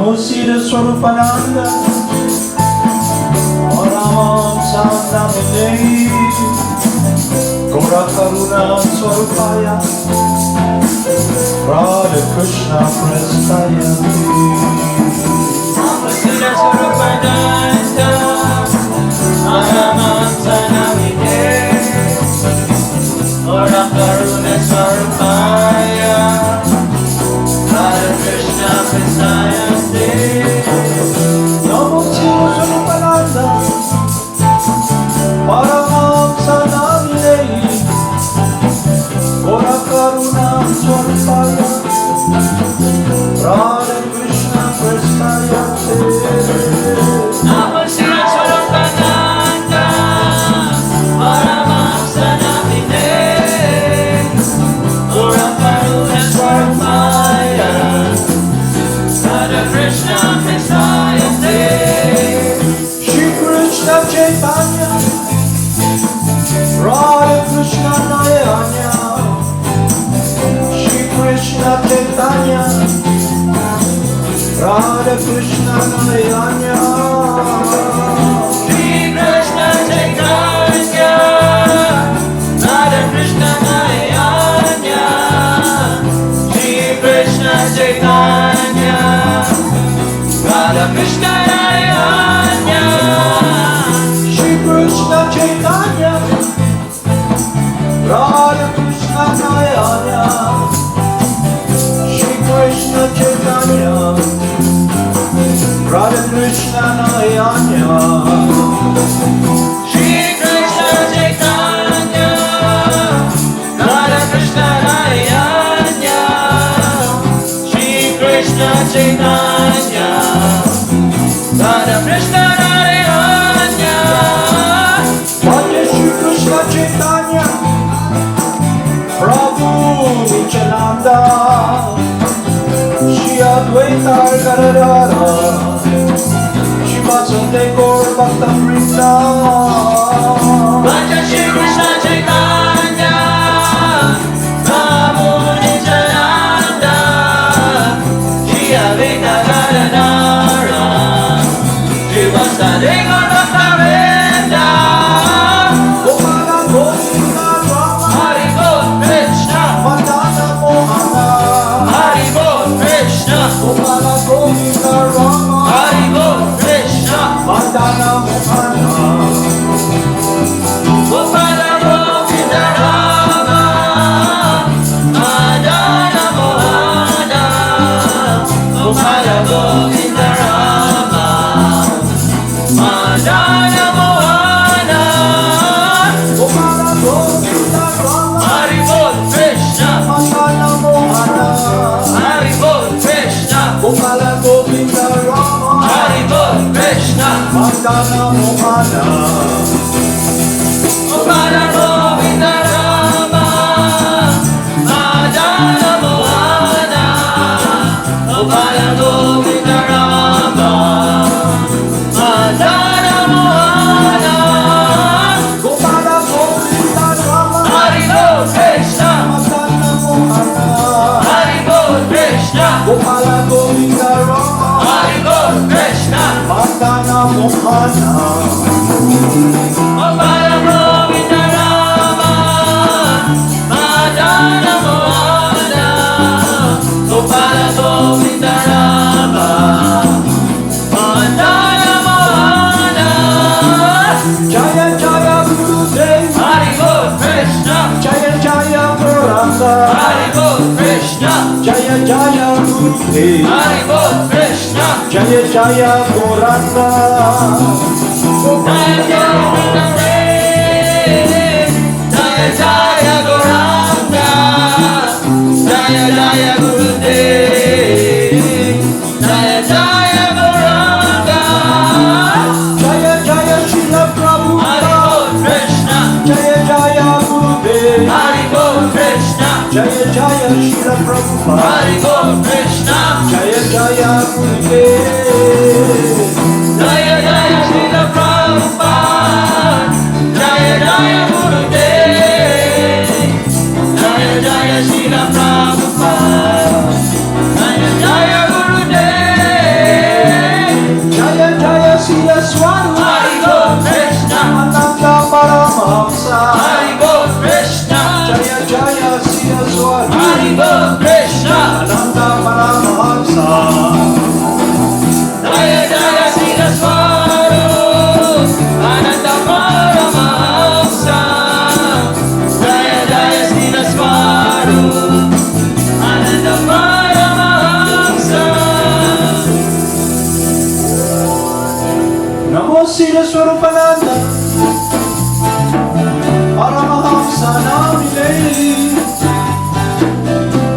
Namo Siddhaswarupananda, Paramahamsa Namine, Gora Karuna Swarupaya, Radha Krishna Prestaya. Namo Siddhaswarupananda, Paramahamsa Namine, Gora Karuna Swarupaya, Radha Krishna Prestaya. Namo Siddhaswarupananda, Paramahamsa Namine, Gora Karuna Swarupaya, Radha Krishna Prestaya. Namo Siddhaswarupananda, Paramahamsa Namine, Gora Karuna Swarupaya, Radha Krishna Prestaya. Shri Krishna Chaitanya, Radha Krishna Nayanya, Shri Krishna Chaitanya, Radha Krishna Nayanya, Shri Krishna Chaitanya, Radha Krishna Nayanya, Shri Krishna Chaitanya, Radha Krishna Nayanya, Shri Krishna Chaitanya, Radha Krishna Nayanya, Shri Krishna Chaitanya, Radha Krishna Nayanya, Shri Krishna Chaitanya, Radha Krishna Nayanya, Shri Krishna Chaitanya, Radha Krishna Nayanya. Bhagya Shri Krishna Chaitanya, Prabhu Nityananda, Shri Advaita Gadadara, Shri Vasudeva Gaur Bhakta-vrinda. Bhagya Shri Krishna Chaitanya, Prabhu Nityananda, Shri Advaita Gadadara, Shri Vasudeva Gaur Bhakta-vrinda. Gopala Govinda Rama, Hari Bol Krishna, Madana Mohana, Hari Bol Krishna, Gopala Govinda Rama, Hari Bol Krishna, Madana Mohana, Gopala Govinda Rama, Madana Mohana, Gopala Govinda Rama, Madana Mohana. Gopala Govinda Rama, Hari Bol Krishna, Madana Mohana, Hari Bol Krishna, Gopala Govinda Rama, Hari Bol Krishna, Madana Mohana, Gopala Govinda Rama, Madana Mohana, Gopala Govinda Rama, Madana Mohana. Gopala Govinda Rama, Hari Bol Krishna, Madana Mohana, Hari Bol Krishna, Gopala Govinda Rama, Hari Bol Krishna, Madana Mohana, Gopala Govinda Rama, Madana Mohana, Gopala Govinda Rama, Madana Mohana. Jaya Jaya Gurudev, Hari Bol Krishna, Jaya Jaya Gauranga, Hari Bol Krishna, Jaya Jaya Gurudev, Hari Bol Krishna, Jaya Jaya Gauranga, Jaya Jaya Gauranga, Jaya Jaya Gurudev, Jaya Jaya Gauranga. Jaya Jaya Srila Hari Prabhupada, Bol Krishna, Jaya Jaya Gurudev, Hari Bol Krishna, Jaya Jaya Srila Prabhupada, Hari Bol Krishna, Jaya Jaya Gurudev, Jaya Jaya Srila Prabhupada, Jaya Jaya Gurudev, Jaya Jaya Srila Prabhupada, Jaya Jaya Gurudev. Jaya Siddhaswarupananda Haribo Krishna. Paramahamsa Jaya Jaya Siddhaswarupananda Paramahamsa. Jaya Jaya Siddhaswarupananda Paramahamsa. Namo Siddhaswarupananda Paramahamsa Namine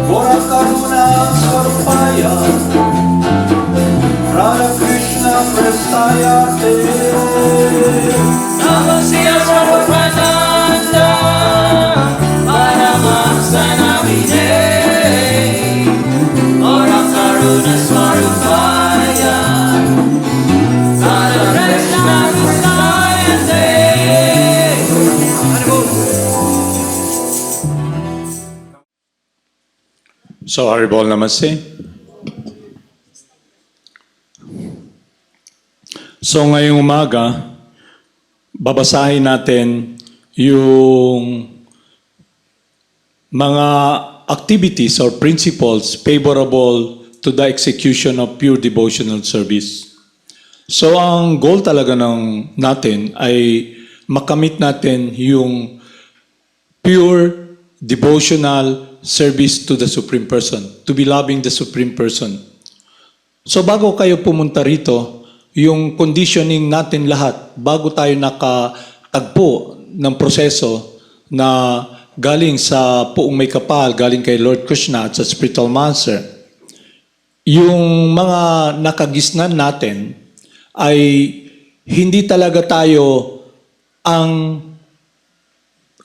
Gora Karuna Swarupaya Radha Krishna Prestaya Te Namo Siddhaswarupananda Paramahamsa Namine Ora Karuna Swarupaya Radha Krishna Prestayate. So, Haribol Namaste. So, ngayong umaga, babasahin natin yung mga activities or principles favorable to the execution of pure devotional service. So, ang goal talaga natin ay makamit natin yung pure devotional service to the Supreme Person, to be loving the Supreme Person. So bago kayo pumunta rito, yung conditioning natin lahat, bago tayo nakatagpo ng proseso na galing sa puong may kapal, galing kay Lord Krsna at sa Spiritual Master, yung mga nakagisnan natin ay hindi talaga tayo ang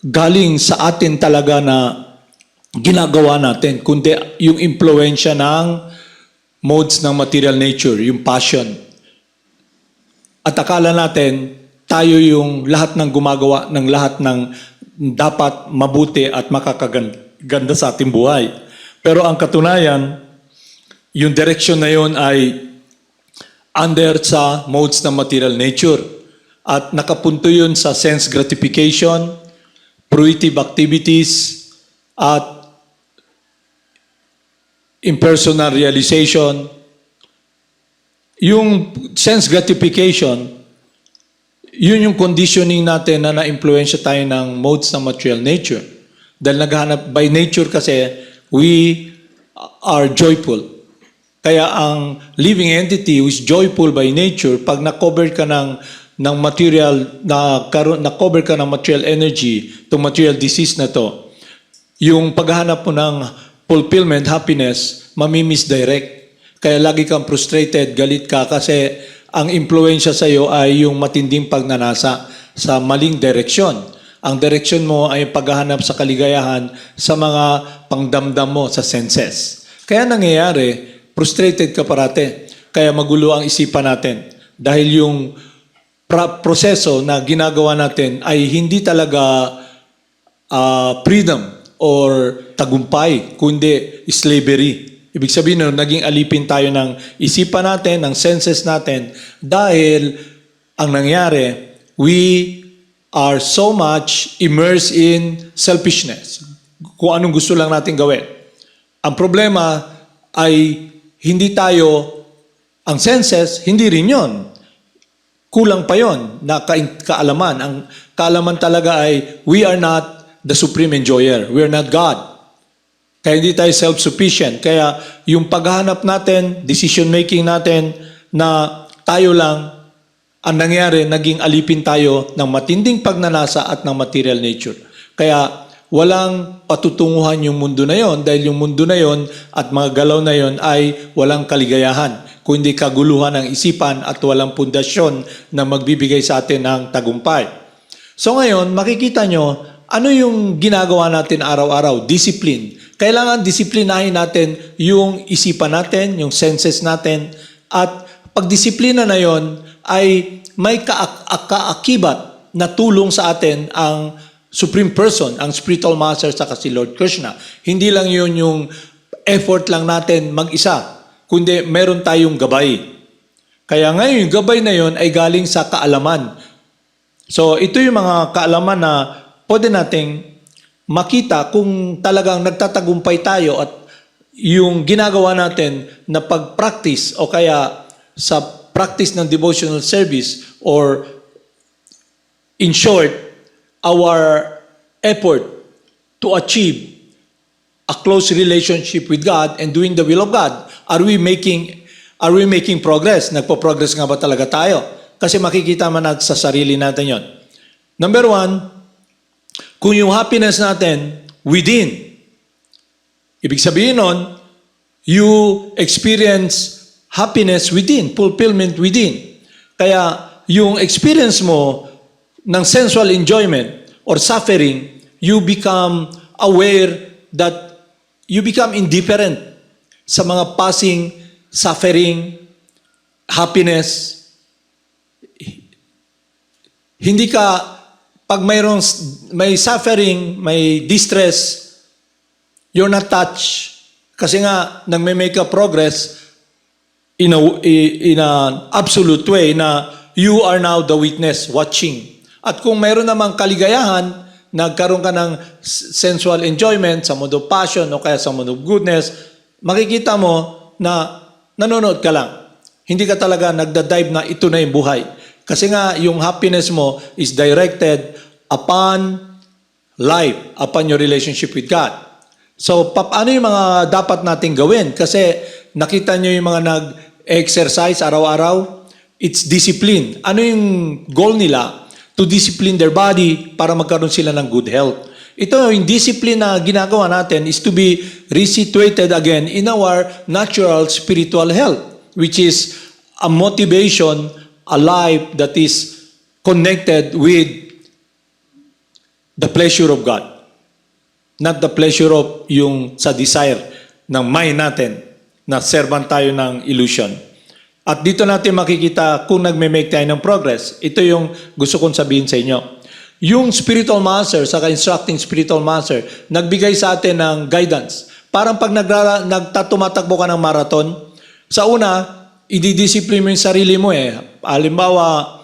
galing sa atin talaga na ginagawa natin, kundi yung impluensya ng modes ng material nature, yung passion. At akala natin, tayo yung lahat ng gumagawa ng lahat ng dapat mabuti at makakaganda sa ating buhay. Pero ang katunayan, yung direction na yun ay under sa modes ng material nature. At nakapunto yun sa sense gratification, fruitive activities, at impersonal realization. Yung sense gratification, yun yung conditioning natin na na-influensya tayo ng modes ng material nature. Dahil naghahanap, by nature kasi, we are joyful. Kaya ang living entity who is joyful by nature, pag na-cover ka ng material, na-cover ka ng material energy, itong material disease na to, yung paghahanap mo ng fulfillment, happiness, mamimisdirect. Kaya lagi kang frustrated, galit ka kasi ang impluensya sa iyo ay yung matinding pagnanasa sa maling direksyon. Ang direksyon mo ay paghahanap sa kaligayahan sa mga pangdamdam mo sa senses. Kaya nangyayari, frustrated ka parate. Kaya magulo ang isipan natin. Dahil yung proseso na ginagawa natin ay hindi talaga freedom or tagumpay, kundi slavery. Ibig sabihin nun, naging alipin tayo ng isipan natin, ng senses natin, dahil ang nangyari, we are so much immersed in selfishness. Kung anong gusto lang natin gawin. Ang problema ay hindi tayo, ang senses, hindi rin yun. Kulang pa yun na kaalaman. Ang kaalaman talaga ay we are not the supreme enjoyer. We are not God. Kaya hindi tayo self-sufficient. Kaya yung paghahanap natin, decision-making natin na tayo lang, ang nangyari, naging alipin tayo ng matinding pagnanasa at ng material nature. Kaya walang patutunguhan yung mundo na yon dahil yung mundo na yon at mga galaw na yon ay walang kaligayahan, kundi kaguluhan ng isipan at walang pundasyon na magbibigay sa atin ng tagumpay. So ngayon, makikita nyo, ano yung ginagawa natin araw-araw? Discipline. Kailangan disiplinahin natin yung isipan natin, yung senses natin, at pagdisiplina na yon ay may kaakibat na tulong sa atin ang Supreme Person, ang Spiritual Master sa si Lord Krsna. Hindi lang yun yung effort lang natin mag-isa, kundi meron tayong gabay. Kaya ngayon, yung gabay na yon ay galing sa kaalaman. So ito yung mga kaalaman na pwede nating makita kung talagang nagtatagumpay tayo at yung ginagawa natin na pag-practice o kaya sa practice ng devotional service or in short, our effort to achieve a close relationship with God and doing the will of God, are we making progress? Nagpo-progress nga ba talaga tayo? Kasi makikita man natin sa sarili natin yon. Number 1, kung yung happiness natin within, ibig sabihin nun, you experience happiness within, fulfillment within. Kaya yung experience mo ng sensual enjoyment or suffering, you become aware that you become indifferent sa mga passing suffering, happiness. Hindi ka, pag may suffering, may distress, you're not touched. Kasi nga, nagme-make a progress in an absolute way na you are now the witness, watching. At kung mayroon namang kaligayahan, nagkaroon ka ng sensual enjoyment sa mood of passion o kaya sa mood of goodness, makikita mo na nanonood ka lang. Hindi ka talaga nagda-dive na ito na yung buhay. Kasi nga, yung happiness mo is directed upon life, upon your relationship with God. So, ano yung mga dapat nating gawin? Kasi nakita nyo yung mga nag-exercise araw-araw, it's discipline. Ano yung goal nila? To discipline their body para magkaroon sila ng good health. Ito, yung discipline na ginagawa natin is to be resituated again in our natural spiritual health, which is a motivation, a life that is connected with the pleasure of God. Not the pleasure of yung sa desire ng mind natin na servant tayo ng illusion. At dito natin makikita kung nagme-make tayo ng progress. Ito yung gusto kong sabihin sa inyo. Yung spiritual master, saka instructing spiritual master, nagbigay sa atin ng guidance. Parang pag tumatakbo ka ng marathon, sa una, i-discipline mo yung sarili mo eh. Halimbawa,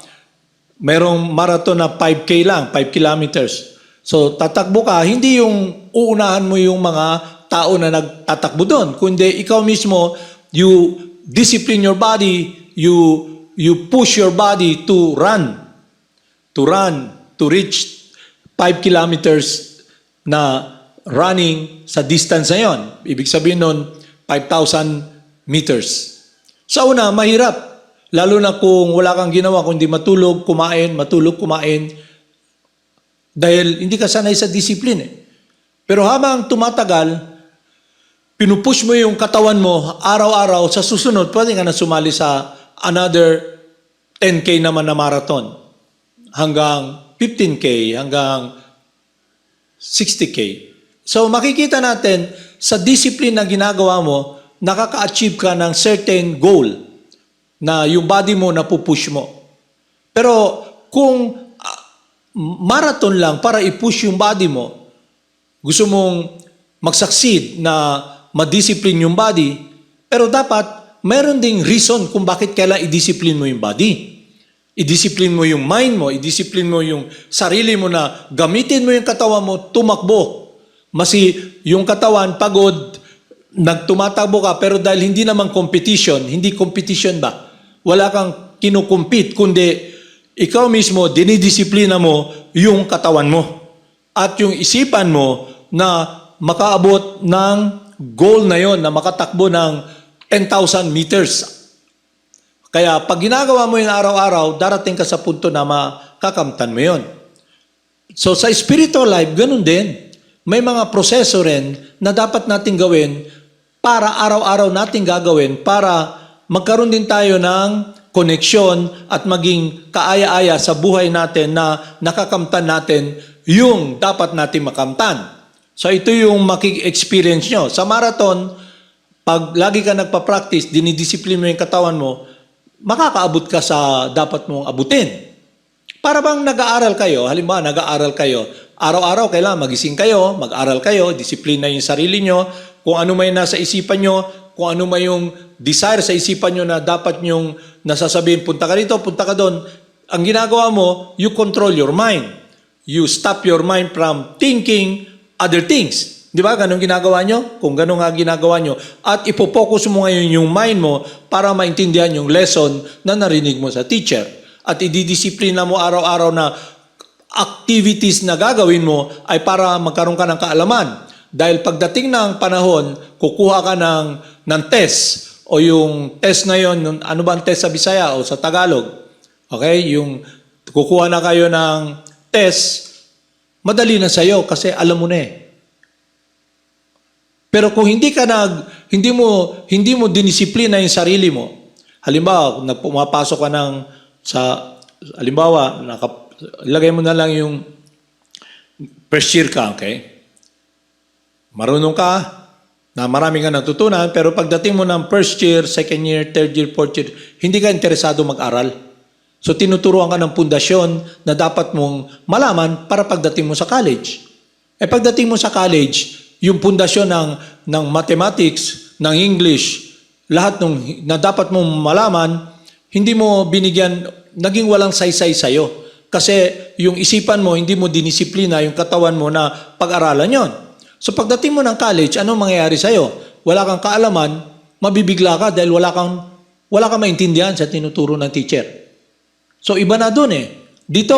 merong marathon na 5K lang, 5 kilometers. So, tatakbo ka, hindi yung uunahan mo yung mga tao na nagtatakbo doon, kundi ikaw mismo, you discipline your body, you push your body to run, to reach 5 kilometers na running sa distance na yun. Ibig sabihin nun, 5,000 meters. Sa una, mahirap. Lalo na kung wala kang ginawa, kundi matulog, kumain. Dahil hindi ka sanay sa discipline eh. Pero habang tumatagal, pinupush mo yung katawan mo araw-araw, sa susunod, pwede ka na sumali sa another 10K naman na marathon. Hanggang 15K, hanggang 60K. So makikita natin, sa discipline na ginagawa mo, nakaka-achieve ka ng certain goal na yung body mo napupush mo. Pero kung marathon lang para i-push yung body mo, gusto mong mag-succeed na ma-discipline yung body, pero dapat mayroon ding reason kung bakit kailangan i-discipline mo yung body. I-discipline mo yung mind mo, i-discipline mo yung sarili mo na gamitin mo yung katawan mo, tumakbo. Masi yung katawan, pagod, nagtumatakbo ka, pero dahil hindi naman competition, hindi competition ba? Wala kang kinukumpit, kundi ikaw mismo, dinidisiplina mo yung katawan mo. At yung isipan mo na makaabot ng goal na yon, na makatakbo ng 10,000 meters. Kaya pag ginagawa mo yun araw-araw, darating ka sa punto na makakamtan mo yun. So sa spiritual life, ganun din. May mga proseso rin na dapat natin gawin para araw-araw natin gagawin para magkaroon din tayo ng koneksyon at maging kaaya-aya sa buhay natin na nakakamtan natin yung dapat natin makamtan. So ito yung maki-experience nyo. Sa marathon, pag lagi ka nagpa-practice, dinidisipline mo yung katawan mo, makakaabot ka sa dapat mong abutin. Para bang nag-aaral kayo, halimbawa nag-aaral kayo, araw-araw kailangan magising kayo, mag-aral kayo, disiplina yung sarili nyo, kung ano may nasa isipan nyo, kung ano may yung desire sa isipan nyo na dapat nyong nasasabihin, punta ka dito, punta ka doon. Ang ginagawa mo, you control your mind. You stop your mind from thinking other things. Di ba? Ganun ginagawa nyo? Kung ganun nga ginagawa nyo. At ipopokus mo ngayon yung mind mo para maintindihan yung lesson na narinig mo sa teacher. At ididisiplina mo araw-araw na activities na gagawin mo ay para magkaroon ka ng kaalaman. Dahil pagdating ng panahon, kukuha ka ng test o yung test na yon, ano ba ang test sa Bisaya o sa Tagalog? Okay? Yung kukuha na kayo ng test, madali na sa'yo kasi alam mo na eh. Pero kung hindi mo dinisiplina yung sarili mo, halimbawa, pumapasok ka lagay mo na lang yung first year ka, okay? Marunong ka, na marami ka natutunan, pero pagdating mo ng first year, second year, third year, fourth year, hindi ka interesado mag-aral. So tinuturuan ka ng pundasyon na dapat mong malaman para pagdating mo sa college. Pagdating mo sa college, yung pundasyon ng mathematics, ng English, lahat na dapat mong malaman, hindi mo binigyan, naging walang saysay sa'yo. Kasi yung isipan mo, hindi mo dinisiplina yung katawan mo na pag-aralan yon. So pagdating mo ng college, anong mangyayari sa'yo? Wala kang kaalaman, mabibigla ka dahil wala kang maintindihan sa tinuturo ng teacher. So iba na dun eh. Dito,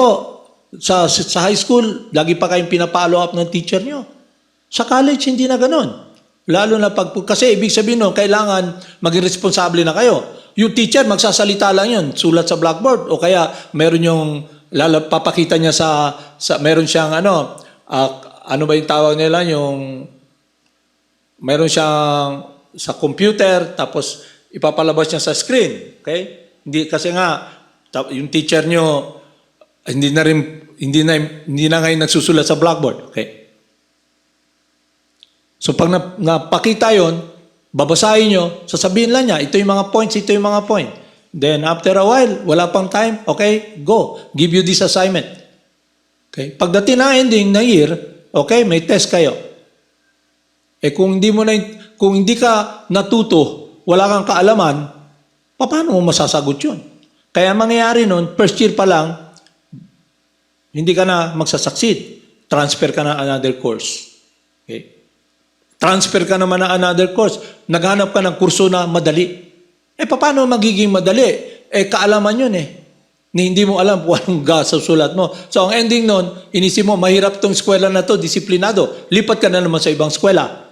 sa high school, lagi pa kayong pinapalo up ng teacher nyo. Sa college, hindi na ganun. Lalo na kasi ibig sabihin nun, kailangan maging responsable na kayo. Yung teacher, magsasalita lang yun, sulat sa blackboard, o kaya meron yung, papakita niya meron siyang ano ba yung tawag nila, meron siyang sa computer, tapos ipapalabas niya sa screen. Okay? Hindi, kasi nga, yung teacher nyo, hindi na ngayon nagsusulat sa blackboard. Okay? So pag napakita yon, babasahin nyo, sasabihin lang niya, ito yung mga points, ito yung mga point. Then after a while, wala pang time, okay, go. Give you this assignment. Okay? Pagdating na ending na year, okay, may test kayo. Kung hindi ka natuto, wala kang kaalaman, paano mo masasagot yun? Kaya mangyayari nun, first year pa lang, hindi ka na magsasucceed. Transfer ka na another course. Okay? Transfer ka naman na another course. Naghanap ka ng kurso na madali. Paano magiging madali? Kaalaman yun eh. Hindi mo alam kung anong sa sulat mo. So, ang ending nun, inisip mo, mahirap tong eskwela na to, disiplinado. Lipat ka na naman sa ibang eskwela.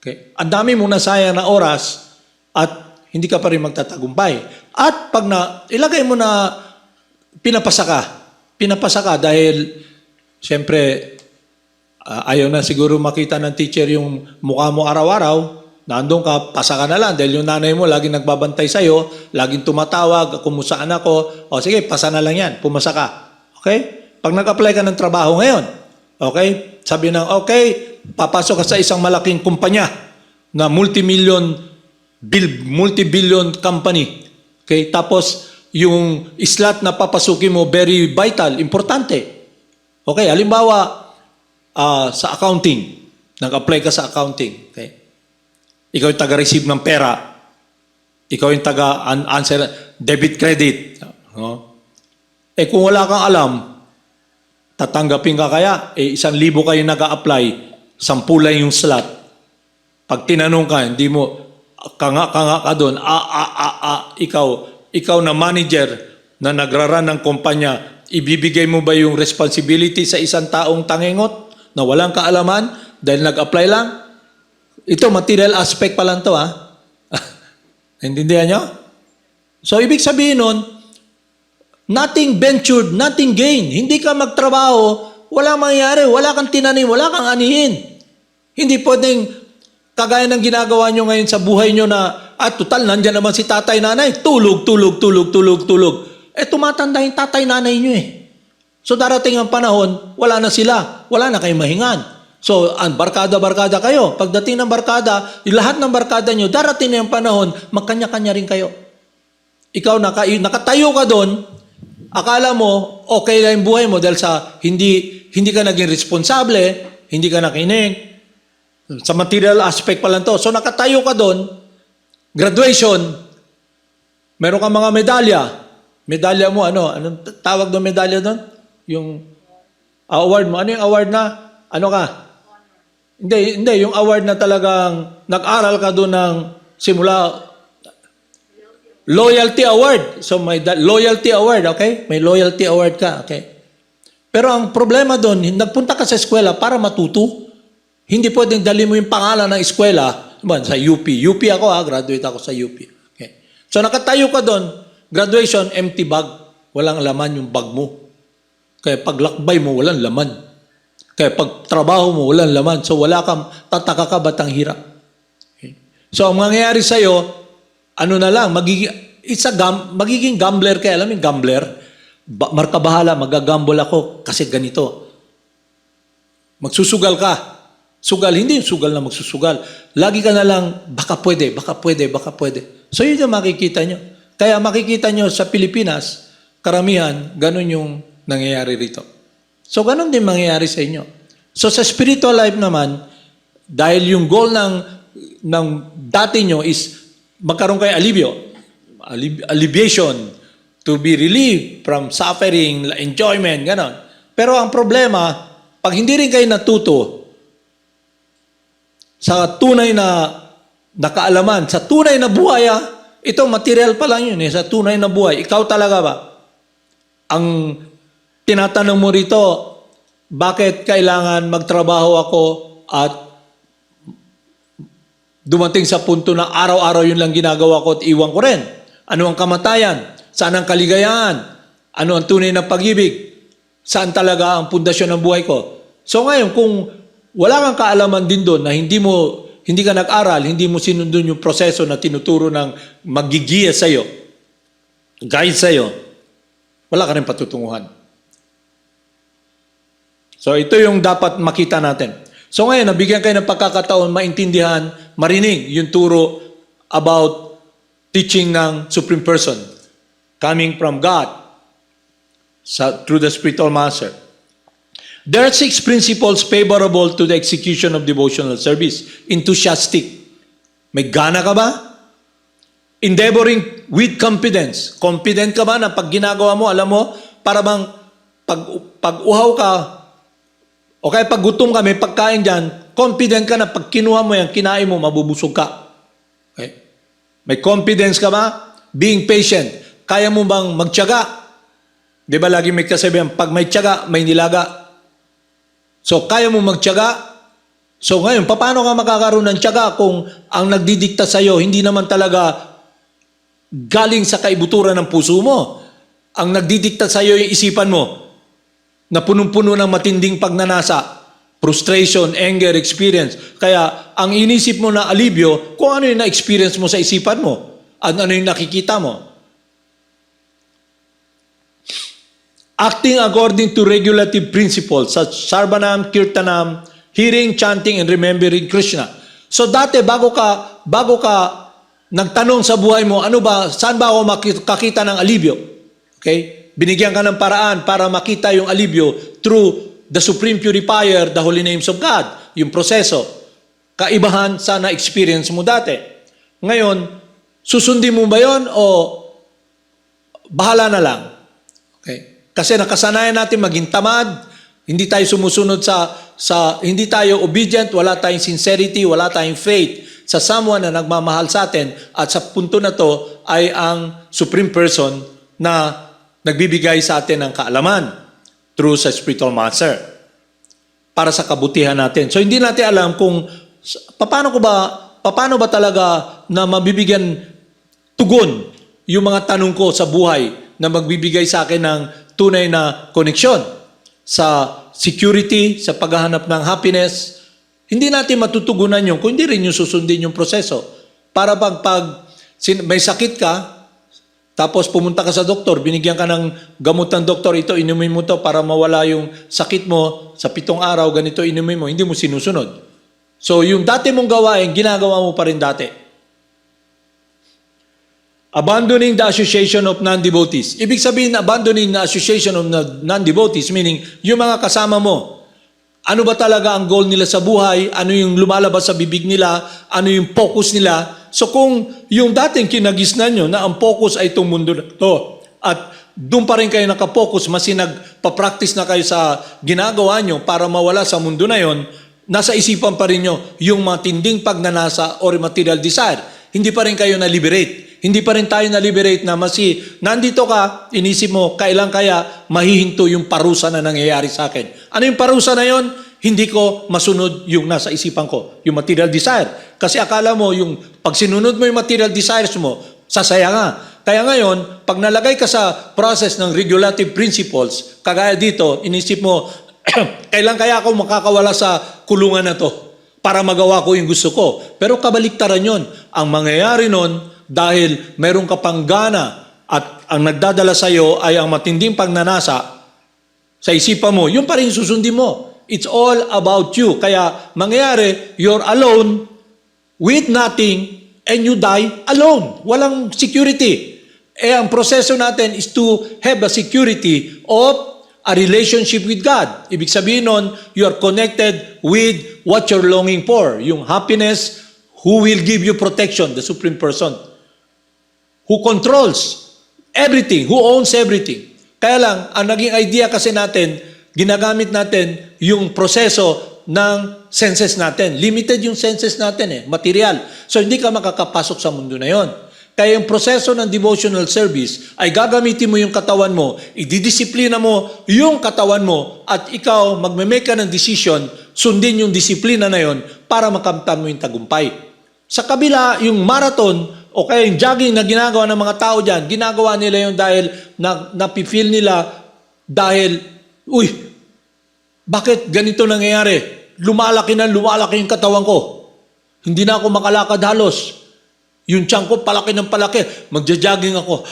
Okay? Ang dami mong nasayang na oras at hindi ka pa rin magtatagumpay. At pag ilagay mo na pinapasa ka dahil, siyempre, ayaw na siguro makita ng teacher yung mukha mo araw-araw, nandun ka, pasa ka na lang dahil yung nanay mo laging nagbabantay sa'yo, laging tumatawag, kumusta anak ko, sige, pasa na lang yan, pumasa ka. Okay? Pag nag-apply ka ng trabaho ngayon, okay, sabi okay, papasok ka sa isang malaking kumpanya na multi-billion company. Okay? Tapos, yung slot na papasukin mo, very vital, importante. Okay? Halimbawa, sa accounting, nag-apply ka sa accounting. Okay? Ikaw yung taga-receive ng pera. Ikaw yung taga-answer, debit, credit. No? Kung wala kang alam, tatanggapin ka kaya? 1,000 kayo nag-a-apply, 10 lang yung slot. Pag tinanong ka, hindi mo, kanga ka doon, ikaw na manager na nagraran ng kumpanya, ibibigay mo ba yung responsibility sa isang taong tangingot na walang kaalaman dahil nag-apply lang? Ito, material aspect pa lang to, ha? Naintindihan nyo? So, ibig sabihin nun, nothing ventured, nothing gained. Hindi ka magtrabaho, wala mangyayari, wala kang tinanim, wala kang anihin. Hindi pwedeng, kagaya ng ginagawa nyo ngayon sa buhay nyo na, total, nandyan naman si tatay, nanay, tulog. Tumatanda yung tatay, nanay nyo eh. So, darating ang panahon, wala na sila, wala na kayong mahingan. So, barkada-barkada kayo. Pagdating ng barkada, lahat ng barkada nyo, darating na yung panahon, magkanya-kanya rin kayo. Ikaw, nakatayo ka doon, akala mo, okay na yung buhay mo dahil sa hindi ka naging responsable, hindi ka nakinig. Sa material aspect pa lang to. So, nakatayo ka doon, graduation, meron ka mga medalya. Medalya mo, anong tawag doon medalya doon? Yung award mo. Ano yung award na? Ano ka? Hindi. Yung award na talagang nag-aral ka doon ng simula. Loyalty award. So may loyalty award, okay? May loyalty award ka, okay? Pero ang problema doon, nagpunta ka sa eskwela para matuto. Hindi pwedeng dali mo yung pangalan ng eskwela sa UP. UP ako graduate ako sa UP. Okay. So nakatayo ka doon, graduation, empty bag. Walang laman yung bag mo. Kaya paglakbay mo, walang laman. Kaya pag trabaho mo, walang laman. So wala kang, tataka ka ba't ang hirap? Okay. So ang mangyayari sa'yo, ano na lang, magiging gambler ka. Alam mo yung gambler? Marka bahala, magagamble ako kasi ganito. Magsusugal ka. Sugal, hindi yung sugal na magsusugal. Lagi ka na lang, baka pwede. So yun yung makikita nyo. Kaya makikita nyo sa Pilipinas, karamihan, ganun yung nangyayari rito. So ganun din mangyayari sa inyo. So sa spiritual life naman, dahil yung goal ng dati nyo is magkaroon kayo alleviation, to be relieved from suffering, enjoyment, gano'n. Pero ang problema, pag hindi rin kayo natuto sa tunay na kaalaman, sa tunay na buhay, ito material pa lang yun, sa tunay na buhay. Ikaw talaga ba? Ang tinatanong mo rito, bakit kailangan magtrabaho ako at dumating sa punto na araw-araw yun lang ginagawa ko at iwan ko rin? Ano ang kamatayan? Saan ang kaligayahan? Ano ang tunay na pag-ibig? Saan talaga ang pundasyon ng buhay ko? So ngayon, kung wala kang kaalaman din doon na hindi ka nag-aral, hindi mo sinundon yung proseso na tinuturo ng magigiya sa'yo, guide sa'yo, wala ka rin patutunguhan. So ito yung dapat makita natin. So ngayon, nabigyan kayo ng pagkakataon, maintindihan, marinig yung turo about teaching ng Supreme Person coming from God through the spiritual master. There are 6 principles favorable to the execution of devotional service. Enthusiastic. May gana ka ba? Endeavoring with confidence. Confident ka ba na pag ginagawa mo, alam mo, para bang pag uhaw ka, o kaya pag gutom ka, may pagkain dyan, confident ka na pag kinuha mo yan, kinain mo, mabubusog ka. Okay? May confidence ka ba? Being patient. Kaya mo bang magtiyaga? Di ba lagi may kasabihan, pag may tiyaga, may nilaga. So, kaya mo magtiyaga? So, ngayon, paano ka makakaroon ng tiyaga kung ang nagdidikta sa'yo, hindi naman talaga galing sa kaibuturan ng puso mo? Ang nagdidikta sa'yo yung isipan mo, na punong-puno ng matinding pagnanasa, frustration, anger, experience. Kaya, ang inisip mo na alibyo, kung ano yung na-experience mo sa isipan mo, at ano yung nakikita mo. Acting according to regulative principles such Sarvanam, Kirtanam, hearing, chanting, and remembering Krsna. So dati, bago ka nagtanong sa buhay mo, saan ba ako makakita ng alibyo? Okay? Binigyan ka ng paraan para makita yung alibyo through the Supreme Purifier, the Holy Names of God, yung proseso. Kaibahan sa na-experience mo dati. Ngayon, susundin mo ba yun o bahala na lang? Okay? Kasi nakasanayan natin maging tamad, hindi tayo sumusunod hindi tayo obedient, wala tayong sincerity, wala tayong faith sa someone na nagmamahal sa atin, at sa punto na to ay ang Supreme Person na nagbibigay sa atin ng kaalaman through sa spiritual master para sa kabutihan natin. So hindi natin alam kung paano ba talaga na mabibigyan tugon yung mga tanong ko sa buhay na magbibigay sa akin ng tunay na koneksyon sa security, sa paghahanap ng happiness. Hindi natin matutugunan yun kung hindi rin yung susundin yung proseso. Para pag may sakit ka, tapos pumunta ka sa doktor, binigyan ka ng gamot ng doktor, ito, inumin mo to para mawala yung sakit mo sa 7 araw, ganito inumin mo, hindi mo sinusunod. So yung dati mong gawain, ginagawa mo pa rin dati. Abandoning the association of non-devotees. Ibig sabihin, abandoning the association of non-devotees, meaning yung mga kasama mo, ano ba talaga ang goal nila sa buhay, ano yung lumalabas sa bibig nila, ano yung focus nila. So kung yung dating kinagisnan nyo na ang focus ay itong mundo na ito, at doon pa rin kayo nakapokus, nagpa-practice na kayo sa ginagawa nyo para mawala sa mundo na yon, nasa isipan pa rin nyo yung matinding pagnanasa or material desire. Hindi pa rin kayo na-liberate. Hindi pa rin tayo na-liberate na nandito ka, inisip mo, kailan kaya mahihinto yung parusa na nangyayari sa akin. Ano yung parusa na yon? Hindi ko masunod yung nasa isipan ko, yung material desire. Kasi akala mo, yung pag sinunod mo yung material desires mo, sasaya nga. Kaya ngayon, pag nalagay ka sa process ng regulative principles, kagaya dito, inisip mo, kailan kaya ako makakawala sa kulungan na to para magawa ko yung gusto ko. Pero kabaliktaran yon. Ang mangyayari nun, dahil meron ka pang gana at ang nagdadala sa iyo ay ang matinding pagnanasa sa isipan mo, yun pa rin susundin mo. It's all about you. Kaya mangyayari, you're alone with nothing and you die alone. Walang security. Ang proseso natin is to have a security of a relationship with God. Ibig sabihin nun, you are connected with what you're longing for. Yung happiness, who will give you protection, the Supreme Person. Who controls everything, who owns everything. Kaya lang, ang naging idea kasi natin, ginagamit natin yung proseso ng senses natin. Limited yung senses natin material. So hindi ka makakapasok sa mundo na yon. Kaya yung proseso ng devotional service ay gagamitin mo yung katawan mo, ididisiplina mo yung katawan mo at ikaw magme-make ka ng decision, sundin yung disiplina na yon para makamtan mo yung tagumpay. Sa kabila, yung marathon o kaya yung jogging na ginagawa ng mga tao dyan, ginagawa nila yung dahil napifeel nila dahil, bakit ganito nangyayari? Lumalaki yung katawan ko. Hindi na ako makalakad halos. Yung tiyan ko, palaki ng palaki. Magja-jogging ako.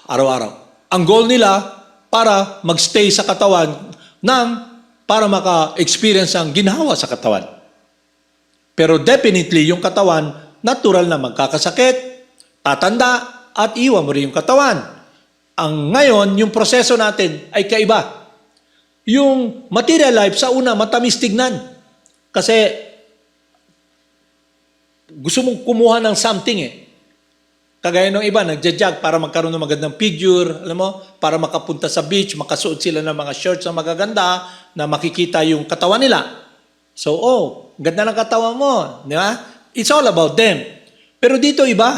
Araw-araw. Ang goal nila, para magstay sa katawan para maka-experience ang ginhawa sa katawan. Pero definitely, yung katawan, natural na magkakasakit, tatanda, at iwan mo rin yung katawan. Ang ngayon, yung proseso natin ay kaiba. Yung material life, sa una, matamis tignan. Kasi, gusto mong kumuha ng something Kagaya ng iba, nagja-jog para magkaroon ng magandang figure, alam mo, para makapunta sa beach, makasuot sila ng mga shirts na magaganda, na makikita yung katawan nila. So, ganda ng katawan mo, di ba? It's all about them. Pero dito iba.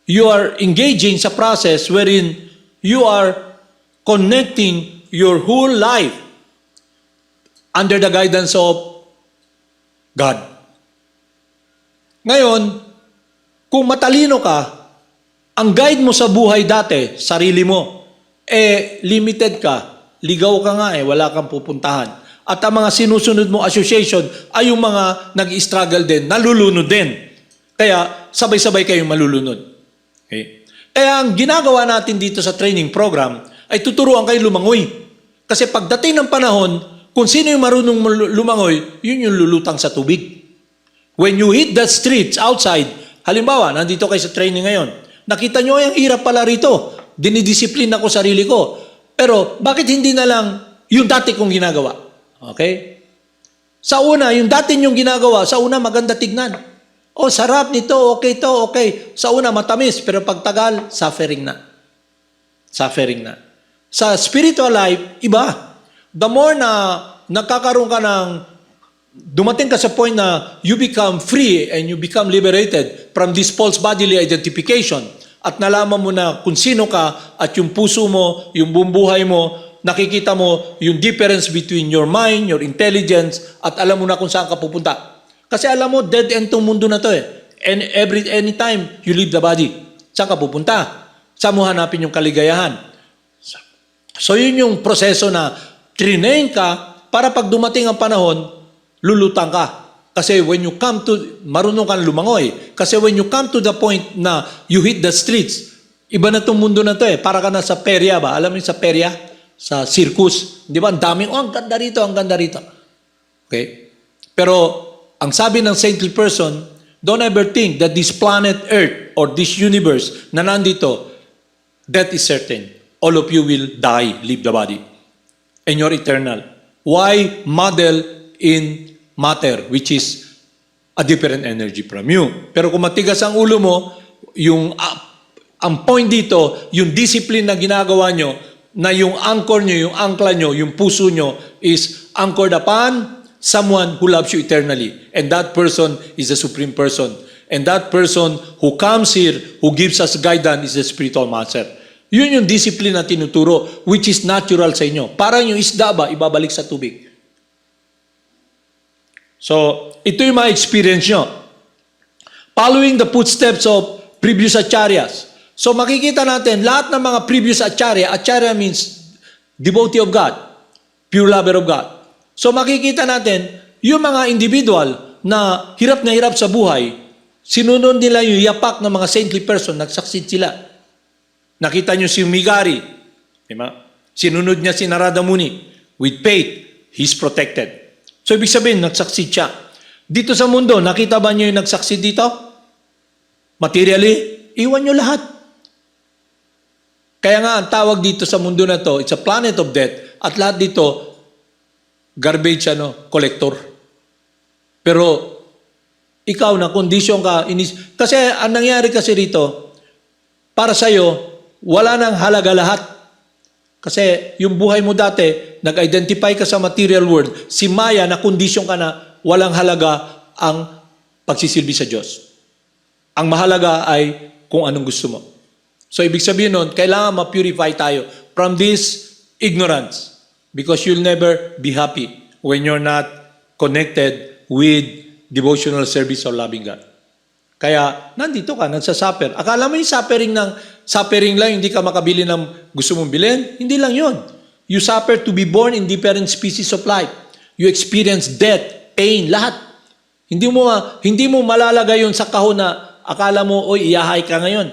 You are engaging sa process wherein you are connecting your whole life under the guidance of God. Ngayon, kung matalino ka, ang guide mo sa buhay dati, sarili mo, limited ka, ligaw ka nga wala kang pupuntahan. At ang mga sinusunod mo association ay yung mga nag-struggle din, nalulunod din. Kaya sabay-sabay kayong malulunod. Okay? Kaya ang ginagawa natin dito sa training program ay tuturuan kayo lumangoy. Kasi pagdating ng panahon, kung sino yung marunong lumangoy, yun yung lulutang sa tubig. When you hit the streets outside, halimbawa, nandito kayo sa training ngayon, nakita nyo ang hirap pala rito. Dinidisiplina ko sarili ko. Pero bakit hindi na lang yung dati kong ginagawa? Okay? Sa una, yung dati nyong ginagawa, sa una maganda tignan. Sarap nito, okay to, okay. Sa una matamis, pero pagtagal, suffering na. Suffering na. Sa spiritual life, iba. The more na nakakaroon ka ng, dumating ka sa point na you become free and you become liberated from this false bodily identification at nalaman mo na kung sino ka at yung puso mo, yung buong buhay mo, nakikita mo yung difference between your mind, your intelligence, at alam mo na kung saan ka pupunta. Kasi alam mo, dead end tong mundo na to And anytime you leave the body, saan ka pupunta? Saan mo hanapin yung kaligayahan? So yun yung proseso na trinain ka para pag dumating ang panahon, lulutang ka. Kasi when you come to, marunong kang lumangoy. Kasi when you come to the point na you hit the streets, iba na itong mundo na to Para ka na sa perya ba? Alam mo yung sa perya? Sa circus. Di ba? Ang daming, ang ganda rito, ang ganda rito. Okay? Pero, ang sabi ng saintly person, don't ever think that this planet Earth or this universe na nandito, death is certain. All of you will die, leave the body. And you're eternal. Why model in matter, which is a different energy from you? Pero kung matigas ang ulo mo, yung Ang point dito, yung discipline na ginagawa nyo, na yung anchor nyo, yung angkla nyo, yung puso nyo is anchored upon someone who loves you eternally. And that person is the Supreme Person. And that person who comes here, who gives us guidance, is the Spiritual Master. Yun yung discipline na tinuturo, which is natural sa inyo. Parang yung isda ba, ibabalik sa tubig. So, ito yung mga experience nyo. Following the footsteps of previous acharyas. So, makikita natin, lahat ng mga previous acharya means devotee of God, pure lover of God. So, makikita natin, yung mga individual na hirap sa buhay, sinunod nila yung yapak ng mga saintly person, nagsucceed sila. Nakita nyo si Migari, diba? Sinunod niya si Narada Muni. With faith, he's protected. So, ibig sabihin, nagsucceed siya. Dito sa mundo, nakita ba niyo yung nagsucceed dito? Materially, iwan nyo lahat. Kaya nga, ang tawag dito sa mundo na to, it's a planet of death. At lahat dito, garbage collector. Pero, ikaw na kondisyon ka, kasi ang nangyari kasi rito, para sa'yo, wala nang halaga lahat. Kasi yung buhay mo dati, nag-identify ka sa material world, si Maya na kondisyon ka na walang halaga ang pagsisilbi sa Diyos. Ang mahalaga ay kung anong gusto mo. So ibig sabihin nun, kailangan ma-purify tayo from this ignorance because you'll never be happy when you're not connected with devotional service or loving God. Kaya nandito ka, nagsasuffer. Akala mo yung suffering lang, hindi ka makabili ng gusto mong bilhin? Hindi lang yun. You suffer to be born in different species of life. You experience death, pain, lahat. Hindi mo malalagay yun sa kahon na akala mo, oy, iyahay ka ngayon.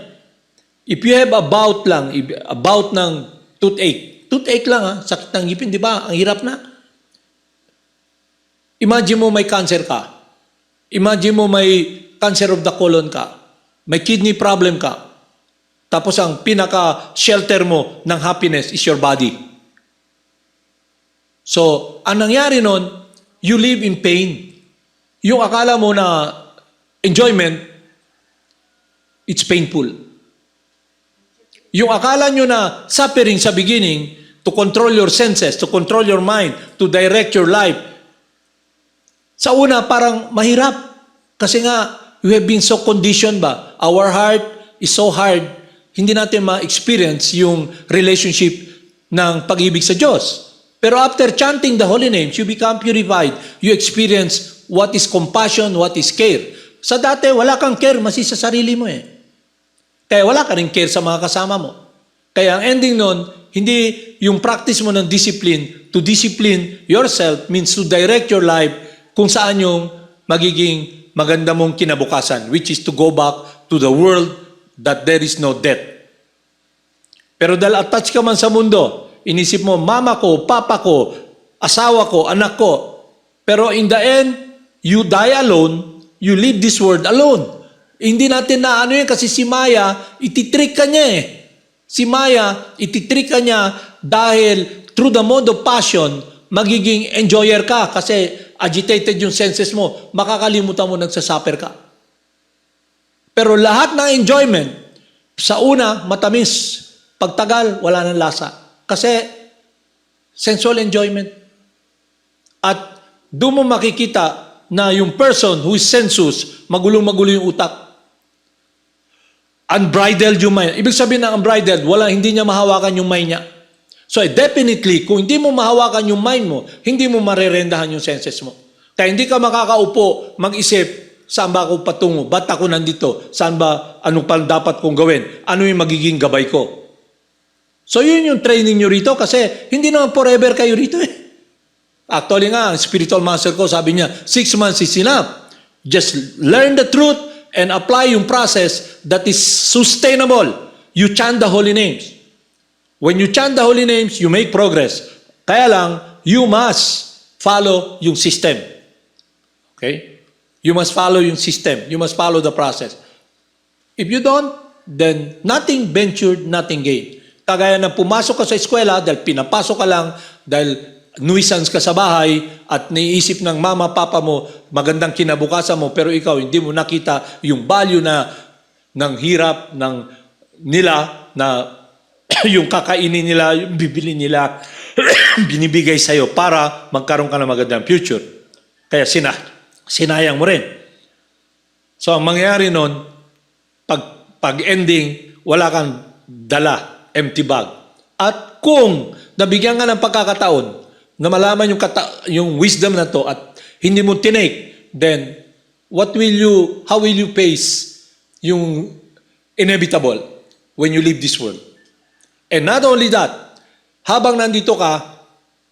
If you have about ng toothache lang sakit ng ngipin, di ba? Ang hirap na. Imagine mo may cancer ka. Imagine mo may cancer of the colon ka. May kidney problem ka. Tapos ang pinaka-shelter mo ng happiness is your body. So, ang nangyari nun, you live in pain. Yung akala mo na enjoyment, it's painful. Yung akala nyo na suffering sa beginning, to control your senses, to control your mind, to direct your life, sa una parang mahirap. Kasi nga, we have been so conditioned ba? Our heart is so hard, hindi natin ma-experience yung relationship ng pag-ibig sa Diyos. Pero after chanting the holy names, you become purified. You experience what is compassion, what is care. Sa dati, wala kang care, masi sa sarili mo eh. Kaya wala ka rin care sa mga kasama mo. Kaya ang ending nun, hindi yung practice mo ng discipline, to discipline yourself means to direct your life kung saan yung magiging maganda mong kinabukasan, which is to go back to the world that there is no death. Pero dahil attached ka man sa mundo, inisip mo, mama ko, papa ko, asawa ko, anak ko. Pero in the end, you die alone, you leave this world alone. Hindi natin na ano yun kasi si Maya, ititrick ka niya eh. Si Maya, ititrick ka niya dahil through the mode of passion, magiging enjoyer ka kasi agitated yung senses mo, makakalimutan mo nagsasuffer ka. Pero lahat ng enjoyment, sa una, matamis. Pagtagal, wala nang lasa. Kasi, sensual enjoyment. At doon mo makikita na yung person who is sensuous, magulo-magulo yung utak. Unbridled yung mind. Ibig sabihin ng unbridled, hindi niya mahawakan yung mind niya. So definitely, kung hindi mo mahawakan yung mind mo, hindi mo marerendahan yung senses mo. Kaya hindi ka makakaupo, mag-isip, saan ba ako patungo? Ba't ako nandito? Saan ba, ano pa dapat kong gawin? Ano yung magiging gabay ko? So yun yung training nyo rito kasi hindi naman forever kayo rito eh. Actually nga, ang spiritual master ko, sabi niya, 6 months is enough. Just learn the truth and apply yung process that is sustainable. You chant the holy names. When you chant the holy names, you make progress. Kaya lang, you must follow yung system. Okay? You must follow yung system. You must follow the process. If you don't, then nothing ventured, nothing gained. Kagaya na pumasok ka sa eskwela dahil pinapasok ka lang, dahil nuisance ka sa bahay at naiisip ng mama, papa mo, magandang kinabukasan mo, pero ikaw hindi mo nakita yung value na ng hirap, ng nila na yung kakainin nila, yung bibili nila, binibigay sa'yo para magkaroon ka ng magandang future. Kaya sinayang mo rin. So, ang mangyayari nun, pag ending, wala kang dala, empty bag. At kung nabigyan ka ng pagkakataon na malaman yung wisdom na to at hindi mo tinake, then how will you face yung inevitable when you leave this world? And not only that, habang nandito ka,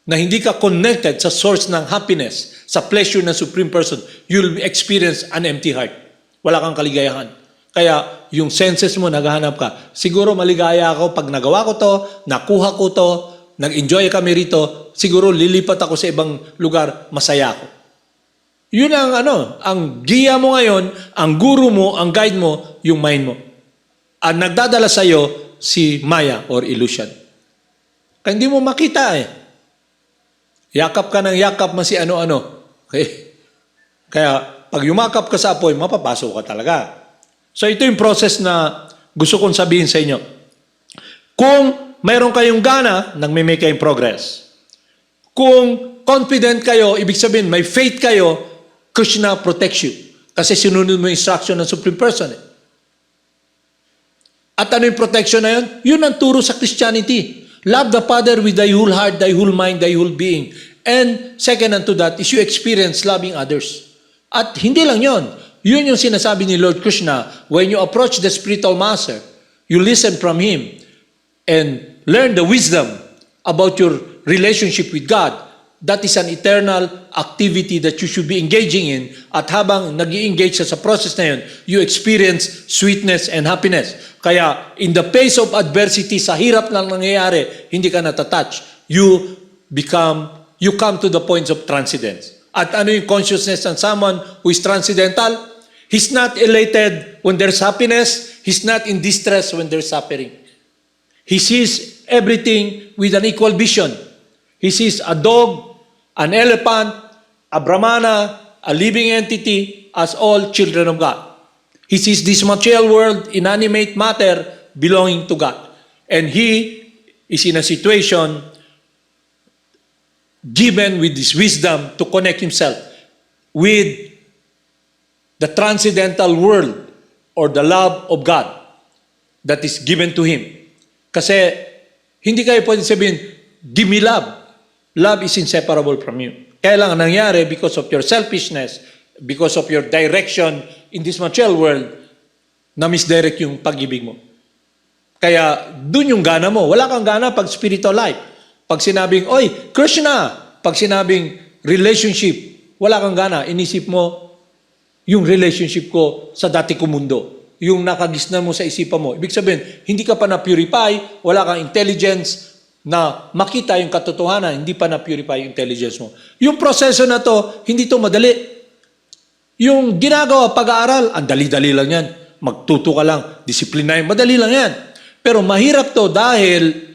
na hindi ka connected sa source ng happiness, sa pleasure ng Supreme Person, you'll experience an empty heart. Wala kang kaligayahan. Kaya yung senses mo, naghahanap ka. Siguro maligaya ako pag nagawa ko to, nakuha ko to, nag-enjoy kami rito, siguro lilipat ako sa ibang lugar, masaya ako. Yun ang giya mo ngayon, ang guru mo, ang guide mo, yung mind mo. Ang nagdadala sa'yo, si Maya or illusion. Kaya hindi mo makita eh. Yakap ka ng yakap mo si ano-ano. Okay? Kaya pag yumakap ka sa apoy, mapapasok ka talaga. So ito yung process na gusto kong sabihin sa inyo. Kung mayroon kayong gana, nagme-make kayong progress. Kung confident kayo, ibig sabihin may faith kayo, Krishna protects you. Kasi sinunod mo yung instruction ng Supreme Person eh. At ano yung protection na yun? Yun ang turo sa Christianity. Love the Father with thy whole heart, thy whole mind, thy whole being. And second unto that is you experience loving others. At hindi lang yun. Yun yung sinasabi ni Lord Krishna. When you approach the spiritual master, you listen from him and learn the wisdom about your relationship with God. That is an eternal activity that you should be engaging in. At habang nag-i-engage sa process na yun, you experience sweetness and happiness. Kaya in the face of adversity, sa hirap lang nangyayari, hindi ka natatouch. You come to the points of transcendence. At ano yung consciousness ng someone who is transcendental? He's not elated when there's happiness. He's not in distress when there's suffering. He sees everything with an equal vision. He sees a dog, an elephant, a brahmana, a living entity as all children of God. He sees this material world, inanimate matter, belonging to God. And he is in a situation given with this wisdom to connect himself with the transcendental world or the love of God that is given to him. Kasi hindi kayo pwede sabihin, give me love. Love is inseparable from you. Kaya lang nangyari because of your selfishness, because of your direction in this material world, na misdirect yung pag-ibig mo. Kaya dun yung gana mo. Wala kang gana pag spiritual life. Pag sinabing, oy, Krishna, pag sinabing relationship, wala kang gana. Inisip mo yung relationship ko sa dati ko mundo. Yung nakagisnan mo sa isipan mo. Ibig sabihin, hindi ka pa na-purify, wala kang intelligence, na makita yung katotohanan, hindi pa na-purify yung intelligence mo. Yung proseso na to, hindi to madali. Yung ginagawa, pag-aaral, ang dali-dali lang yan. Magtuto ka lang, disiplinahin, madali lang yan. Pero mahirap to dahil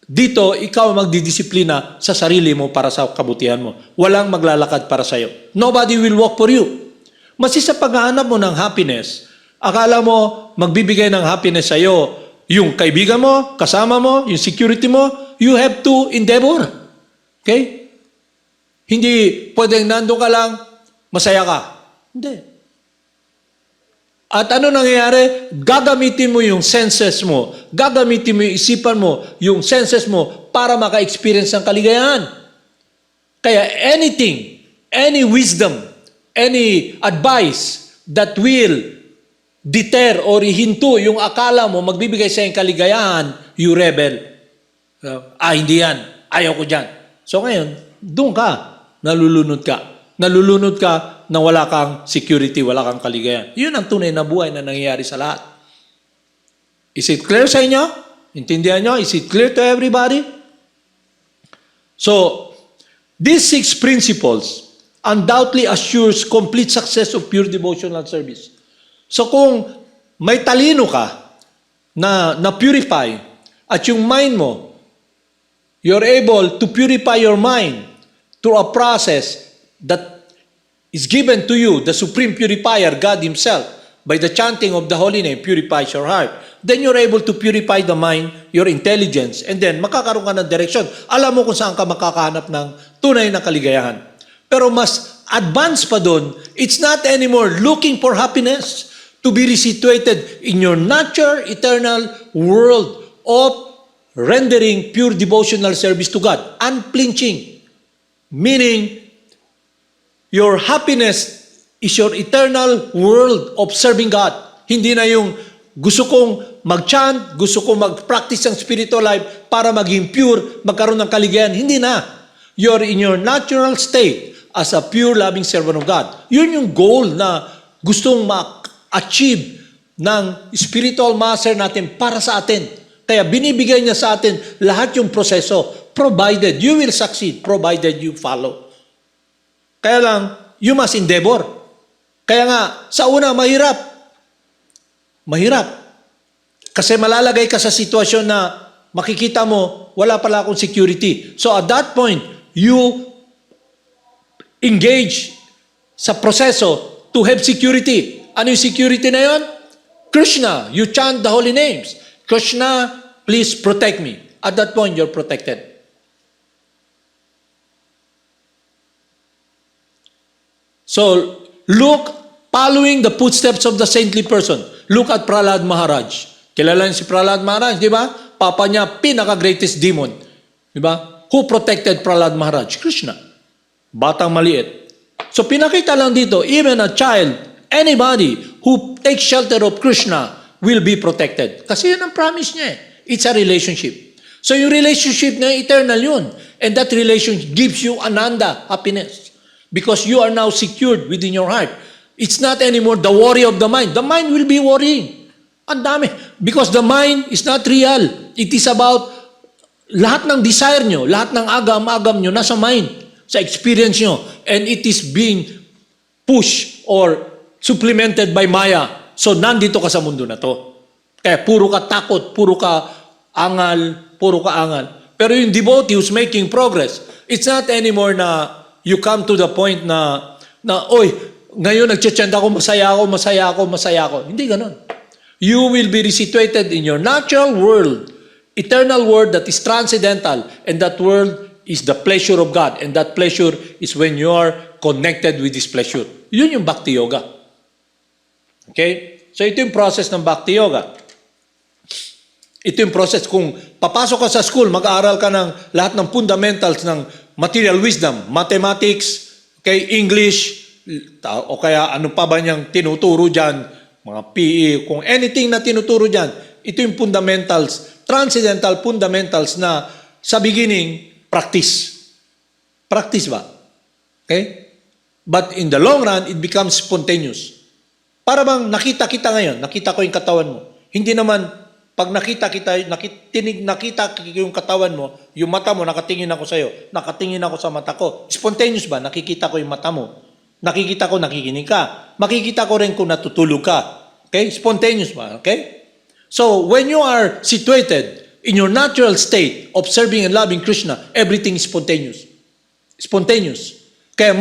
dito, ikaw magdidisiplina sa sarili mo para sa kabutihan mo. Walang maglalakad para sa'yo. Nobody will walk for you. Masi sa paghahanap mo ng happiness, akala mo magbibigay ng happiness sa'yo yung kaibigan mo, kasama mo, yung security mo, you have to endeavor. Okay? Hindi pwedeng nandun ka lang, masaya ka. Hindi. At ano nangyayari? Gagamitin mo yung senses mo, gagamitin mo yung isipan mo, yung senses mo para maka-experience ng kaligayahan. Kaya anything, any wisdom, any advice that will deter or ihinto yung akala mo magbibigay sa iyong kaligayahan, you rebel. Hindi yan. Ayaw ko dyan. So ngayon, doon ka. Nalulunod ka. Nalulunod ka na wala kang security, wala kang kaligayahan. Yun ang tunay na buhay na nangyayari sa lahat. Is it clear sa inyo? Intindihan nyo? Is it clear to everybody? So, these 6 principles undoubtedly assures complete success of pure devotional service. So kung may talino ka na purify at yung mind mo, you're able to purify your mind through a process that is given to you, the Supreme Purifier, God Himself, by the chanting of the Holy Name, purifies your heart. then you're able to purify the mind, your intelligence, and then makakaroon ka ng direction. Alam mo kung saan ka makakahanap ng tunay na kaligayahan. Pero mas advanced pa doon, it's not anymore looking for happiness to be resituated in your natural, eternal world of rendering pure devotional service to God, unflinching. Meaning, your happiness is your eternal world of serving God. Hindi na yung gusto kong mag-chant, gusto kong mag-practice ng spiritual life para maging pure, magkaroon ng kaligayahan. Hindi na. You're in your natural state as a pure, loving servant of God. Yun yung goal na gustong ma-achieve ng spiritual master natin para sa atin. Kaya binibigay niya sa atin lahat yung proseso, provided you will succeed, provided you follow. Kaya lang, you must endeavor. Kaya nga, sa una, mahirap. Mahirap. Kasi malalagay ka sa sitwasyon na makikita mo, wala pala akong security. So at that point, you engage sa proseso to have security. Ano yung security na yon? Krsna. You chant the holy names. Krsna, please protect me. At that point, you're protected. So, following the footsteps of the saintly person. Look at Prahlad Maharaj. Kilala niyo si Prahlad Maharaj, di ba? Papa niya, pinaka-greatest demon. Di ba? Who protected Prahlad Maharaj? Krsna. Batang maliit. So, pinakita lang dito, even a child, anybody who takes shelter of Krsna will be protected. Kasi yun ang promise niya eh. It's a relationship. So, yung relationship na eternal yun. And that relationship gives you ananda, happiness. Because you are now secured within your heart. It's not anymore the worry of the mind. The mind will be worrying. Ang dami. Because the mind is not real. It is about lahat ng desire nyo, lahat ng agam-agam nyo, nasa mind, sa experience nyo. And it is being pushed or supplemented by Maya. So, nandito ka sa mundo na to. Kaya puro ka takot, puro ka angal. Pero yung devotee who's making progress, it's not anymore na you come to the point na oy, ngayon nagche-chant ako, masaya ako. Hindi ganon. You will be resituated in your natural world, eternal world that is transcendental, and that world is the pleasure of God, and that pleasure is when you are connected with this pleasure. Yun yung Bhakti Yoga. Okay? So ito yung process ng Bhakti Yoga. Ito yung process. Kung papasok ka sa school, mag-aaral ka ng lahat ng fundamentals ng material wisdom, mathematics, okay, English, o kaya ano pa ba niyang tinuturo dyan, mga PE, kung anything na tinuturo dyan, ito yung fundamentals, transcendental fundamentals na sa beginning, practice. Practice ba? Okay? But in the long run, it becomes spontaneous. Para bang nakita kita ngayon, nakita ko yung katawan mo. Hindi naman, pag nakita yung katawan mo, yung mata mo, nakatingin ako sa'yo, nakatingin ako sa mata ko. Spontaneous ba? Nakikita ko yung mata mo. Nakikita ko, nakikinig ka. Makikita ko rin kung natutulog ka. Okay? Spontaneous ba? Okay? So, when you are situated in your natural state of serving and loving Krishna, everything is spontaneous. Spontaneous. Kaya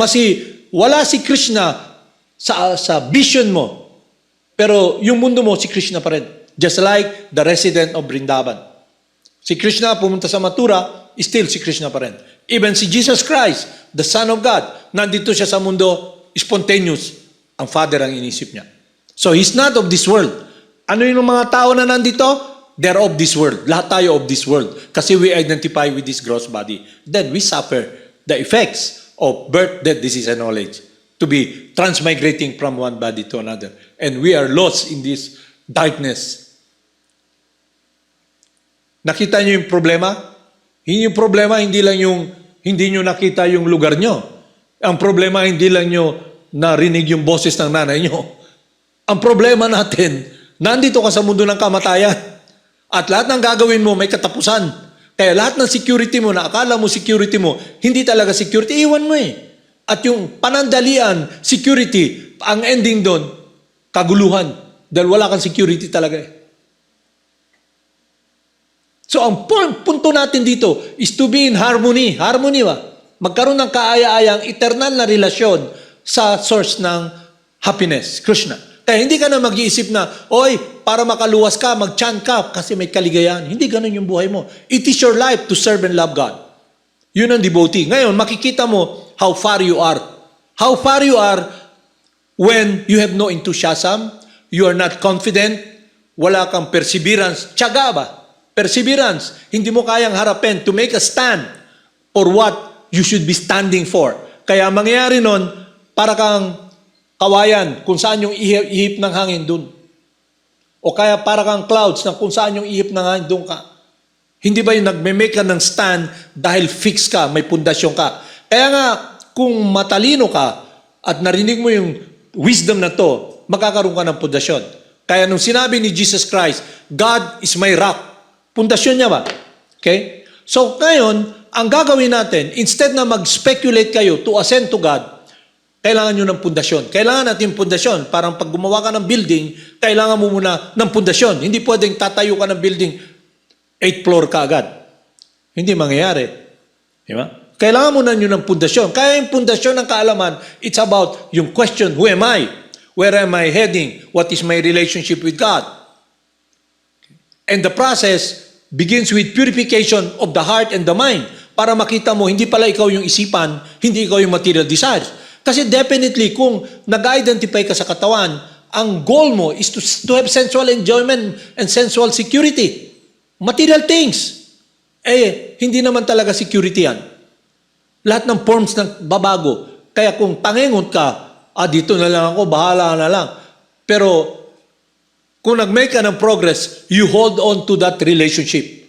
wala si Krishna sa vision mo, pero yung mundo mo, si Krishna pa rin. Just like the resident of Vrindavan. Si Krishna pumunta sa Mathura, still si Krishna pa rin. Even si Jesus Christ, the Son of God, nandito siya sa mundo, spontaneous. Ang Father ang inisip niya. So He's not of this world. Ano yung mga tao na nandito? They're of this world. Lahat tayo of this world. Kasi we identify with this gross body. Then we suffer the effects of birth, death, disease, and knowledge. To be transmigrating from one body to another. And we are lost in this darkness. Nakita niyo yung problema? Yung problema, hindi nyo nakita yung lugar nyo. Ang problema, hindi lang nyo narinig yung boses ng nanay nyo. Ang problema natin, nandito ka sa mundo ng kamatayan. At lahat ng gagawin mo, may katapusan. Kaya lahat ng security mo, na akala mo security mo, hindi talaga security, iwan mo eh. At yung panandalian, security, ang ending doon, kaguluhan. Dahil wala kang security talaga eh. So, ang punto natin dito is to be in harmony. Harmony ba? Magkaroon ng kaaya-ayang eternal na relasyon sa source ng happiness, Krishna. Kaya hindi ka na mag-iisip na, oy, para makaluwas ka, mag-chant ka kasi may kaligayahan. Hindi ganun yung buhay mo. It is your life to serve and love God. Yun ang devotee. Ngayon, makikita mo how far you are. How far you are when you have no enthusiasm, you are not confident, wala kang perseverance. Tiyaga ba? Perseverance. Hindi mo kayang harapin to make a stand for what you should be standing for. Kaya mangyayari nun, para kang kawayan kung saan yung ihip ng hangin dun. O kaya para kang clouds na kung saan yung ihip ng hangin dun ka. Hindi ba yung nagme-make ka ng stand dahil fix ka, may pundasyon ka. Kaya nga, kung matalino ka at narinig mo yung wisdom na to, magkakaroon ka ng pundasyon. Kaya nung sinabi ni Jesus Christ, God is my rock. Pundasyon niya ba? Okay? So ngayon, ang gagawin natin, instead na mag-speculate kayo to ascend to God, kailangan nyo ng pundasyon. Kailangan natin pundasyon. Parang pag gumawa ka ng building, kailangan mo muna ng pundasyon. Hindi pwedeng tatayo ka ng building, 8th floor ka agad. Hindi mangyayari. Diba? Kailangan mo na nyo ng pundasyon. Kaya yung pundasyon ng kaalaman, it's about yung question, who am I? Where am I heading? What is my relationship with God? And the process begins with purification of the heart and the mind para makita mo, hindi pala ikaw yung isipan, hindi ikaw yung material desires. Kasi definitely, kung nag-identify ka sa katawan, ang goal mo is to have sensual enjoyment and sensual security. Material things. Hindi naman talaga security yan. Lahat ng forms ng babago. Kaya kung tangingot ka, dito na lang ako, bahala na lang. Pero, kung nag-make ka ng progress, you hold on to that relationship.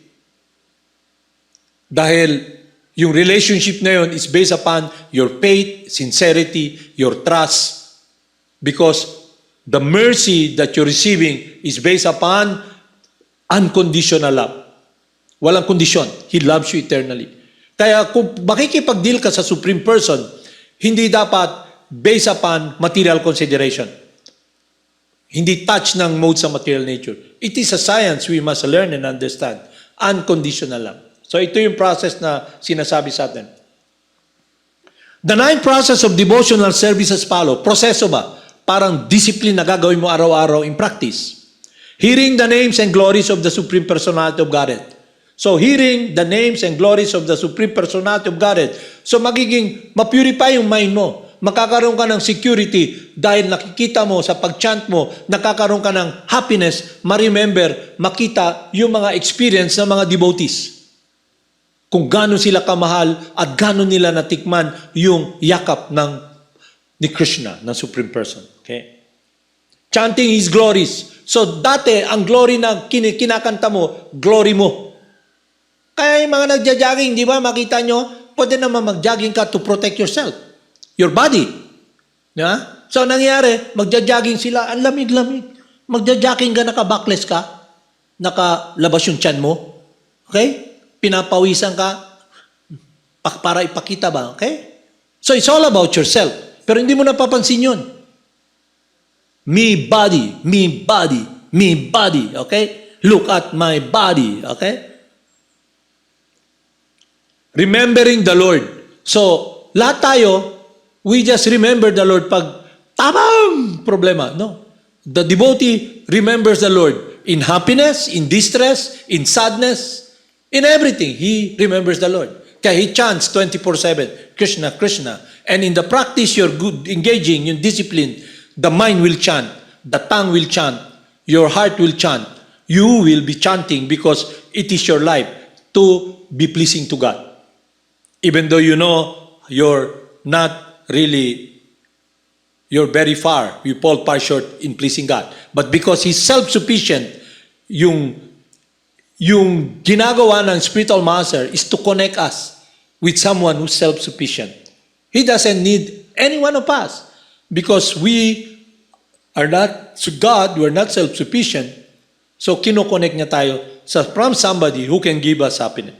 Dahil, yung relationship na yun is based upon your faith, sincerity, your trust. Because the mercy that you're receiving is based upon unconditional love. Walang kondisyon. He loves you eternally. Kaya kung makikipag-deal ka sa Supreme Person, hindi dapat based upon material consideration. Hindi touch ng modes sa material nature. It is a science we must learn and understand. Unconditional love. So ito yung process na sinasabi sa atin. The 9 process of devotional services follow. Proseso ba? Parang discipline na gagawin mo araw-araw in practice. Hearing the names and glories of the Supreme Personality of Godhead. So hearing the names and glories of the Supreme Personality of Godhead. So magiging mapurify yung mind mo. Makakaroon ka ng security dahil nakikita mo sa pag-chant mo, nakakaroon ka ng happiness, ma-remember, makita yung mga experience ng mga devotees. Kung gaano sila kamahal at gaano nila natikman yung yakap ni Krsna, ng Supreme Person. Okay? Chanting His glories. So dati, ang glory na kinakanta mo, glory mo. Kaya yung mga nagja-jogging, di ba, makita nyo, pwede naman mag-jogging ka to protect yourself. Your body. Yeah? So nangyari, magja-jogging sila, ang lamig-lamig. Magja-jogging ka, naka-backless ka, nakalabas yung tiyan mo. Okay? Pinapawisan ka para ipakita ba? Okay? So it's all about yourself. Pero hindi mo napapansin yun. Me body, me body, me body. Okay? Look at my body. Okay? Remembering the Lord. So, lahat tayo, we just remember the Lord pag tabang problema. No. The devotee remembers the Lord in happiness, in distress, in sadness, in everything. He remembers the Lord. Kaya he chants 24/7, Krsna, Krsna. And in the practice, you're good, engaging, yung discipline, the mind will chant, the tongue will chant, your heart will chant. You will be chanting because it is your life to be pleasing to God. Even though you know you're not really, you're very far, you fall far short in pleasing God. But because He's self-sufficient, yung ginagawa ng spiritual master is to connect us with someone who's self-sufficient. He doesn't need any one of us because we are not, so God, we're not self-sufficient. So kinoconnect niya tayo from somebody who can give us happiness.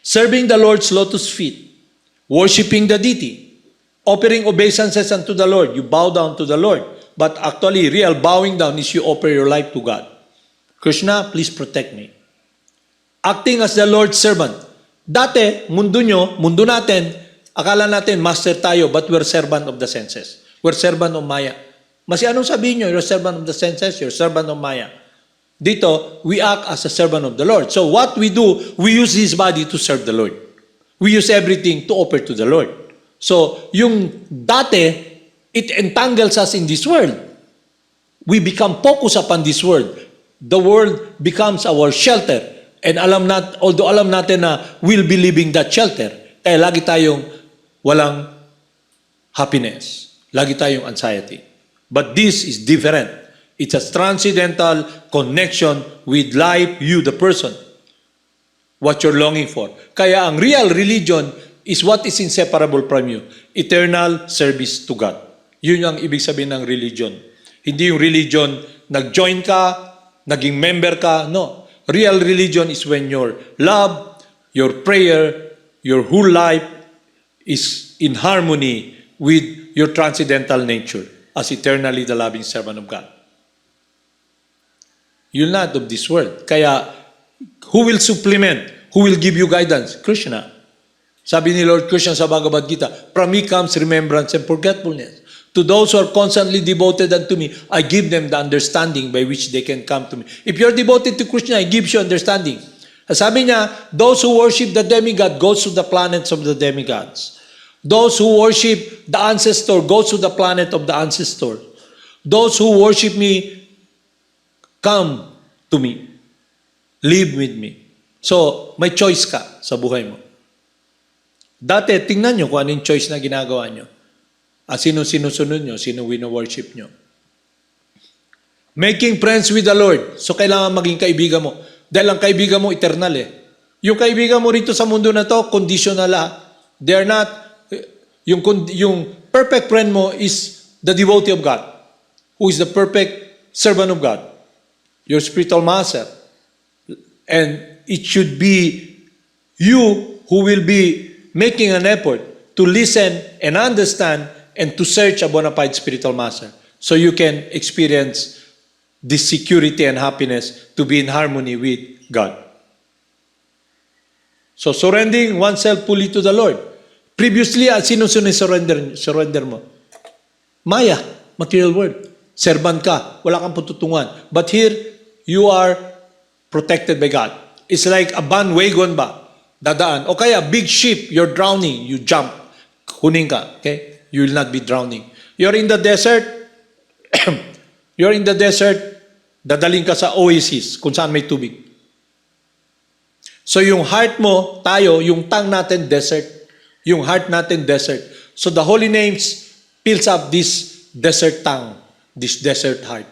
Serving the Lord's lotus feet, worshiping the deity, offering obeisances unto the Lord. You bow down to the Lord. But actually, real bowing down is you offer your life to God. Krsna, please protect me. Acting as the Lord's servant. Dati, mundo natin, akala natin master tayo, but we're servant of the senses. We're servant of Maya. Masi anong sabihin nyo? You're servant of the senses, you're servant of Maya. Dito, we act as a servant of the Lord. So what we do, we use this body to serve the Lord. We use everything to offer to the Lord. So, yung dati, it entangles us in this world. We become focused upon this world. The world becomes our shelter. And although alam natin na we'll be leaving that shelter, kaya lagi tayong walang happiness. Lagi tayong anxiety. But this is different. It's a transcendental connection with life, you, the person. What you're longing for. Kaya ang real religion is what is inseparable from you. Eternal service to God. Yun ang ibig sabihin ng religion. Hindi yung religion, nag-join ka, naging member ka. No. Real religion is when your love, your prayer, your whole life is in harmony with your transcendental nature as eternally the loving servant of God. You're not of this world. Kaya, who will supplement? Who will give you guidance? Krishna. Sabi ni Lord Krishna sa Bhagavad Gita, from me comes remembrance and forgetfulness. To those who are constantly devoted unto me, I give them the understanding by which they can come to me. If you're devoted to Krishna, He gives you understanding. Sabi niya, those who worship the demigod goes to the planets of the demigods. Those who worship the ancestor goes to the planet of the ancestor. Those who worship me, come to me. Live with me. So, may choice ka sa buhay mo. Dati, tingnan nyo kung anong choice na ginagawa nyo. Sino sinusunod nyo, sino wino-worship nyo. Making friends with the Lord. So, kailangan maging kaibigan mo. Dahil ang kaibigan mo, eternal eh. Yung kaibigan mo rito sa mundo na to, conditional They are not, yung perfect friend mo is the devotee of God, who is the perfect servant of God. Your spiritual master. And it should be you who will be making an effort to listen and understand and to search a bona fide spiritual master so you can experience this security and happiness to be in harmony with God. So surrendering oneself fully to the Lord. Previously, sino surrender mo? Maya, material world. Servant ka, wala kang patutungan. But here, you are protected by God. It's like a bandwagon ba? Dadaan. O kaya, big ship, you're drowning, you jump. Huning ka, okay? You will not be drowning. You're in the desert, dadaling ka sa oasis, kung saan may tubig. So yung heart mo, tayo, yung tongue natin, desert. Yung heart natin, desert. So the holy names fills up this desert tongue, this desert heart.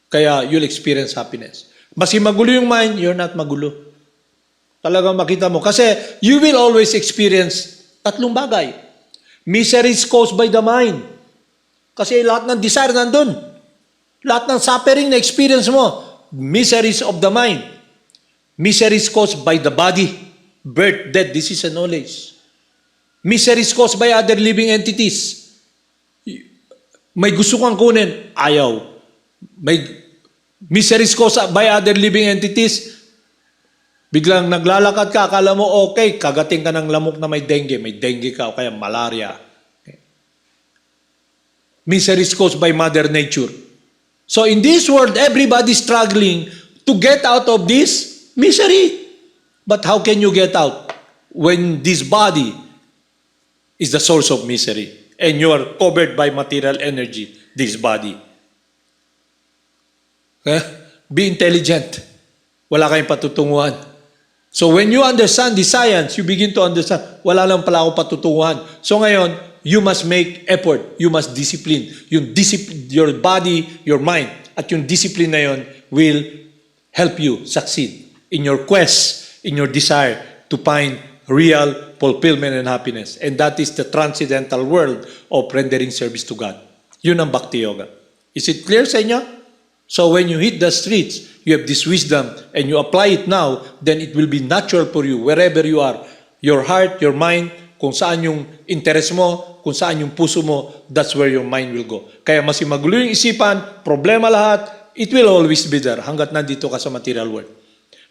Kaya you'll experience happiness. Mas magulo yung mind, you're not magulo. Talagang makita mo. Kasi you will always experience tatlong bagay. Misery is caused by the mind. Kasi lahat ng desire nandun. Lahat ng suffering na experience mo, miseries of the mind. Misery is caused by the body. Birth, death, disease, and knowledge. Misery is caused by other living entities. May gusto kang kunin, ayaw. May misery is caused by other living entities. Biglang naglalakad ka, akala mo okay, kagating ka ng lamok na may dengue ka o kaya malaria. Okay. Misery is caused by Mother Nature. So in this world, everybody is struggling to get out of this misery. But how can you get out when this body is the source of misery and you are covered by material energy, this body? Okay? Be intelligent. Wala kayong patutunguhan. So when you understand the science, you begin to understand, wala lang pala ako patutunguhan. So ngayon, you must make effort. You must discipline. Your body, your mind, at yung discipline na yun will help you succeed in your quest, in your desire to find real fulfillment and happiness. And that is the transcendental world of rendering service to God. Yun ang Bhakti Yoga. Is it clear sa inyo? So when you hit the streets, you have this wisdom and you apply it now, then it will be natural for you wherever you are. Your heart, your mind, kung saan yung interest mo, kung saan yung puso mo, that's where your mind will go. Kaya mas magulo yung isipan, problema lahat, it will always be there hanggat nandito ka sa material world.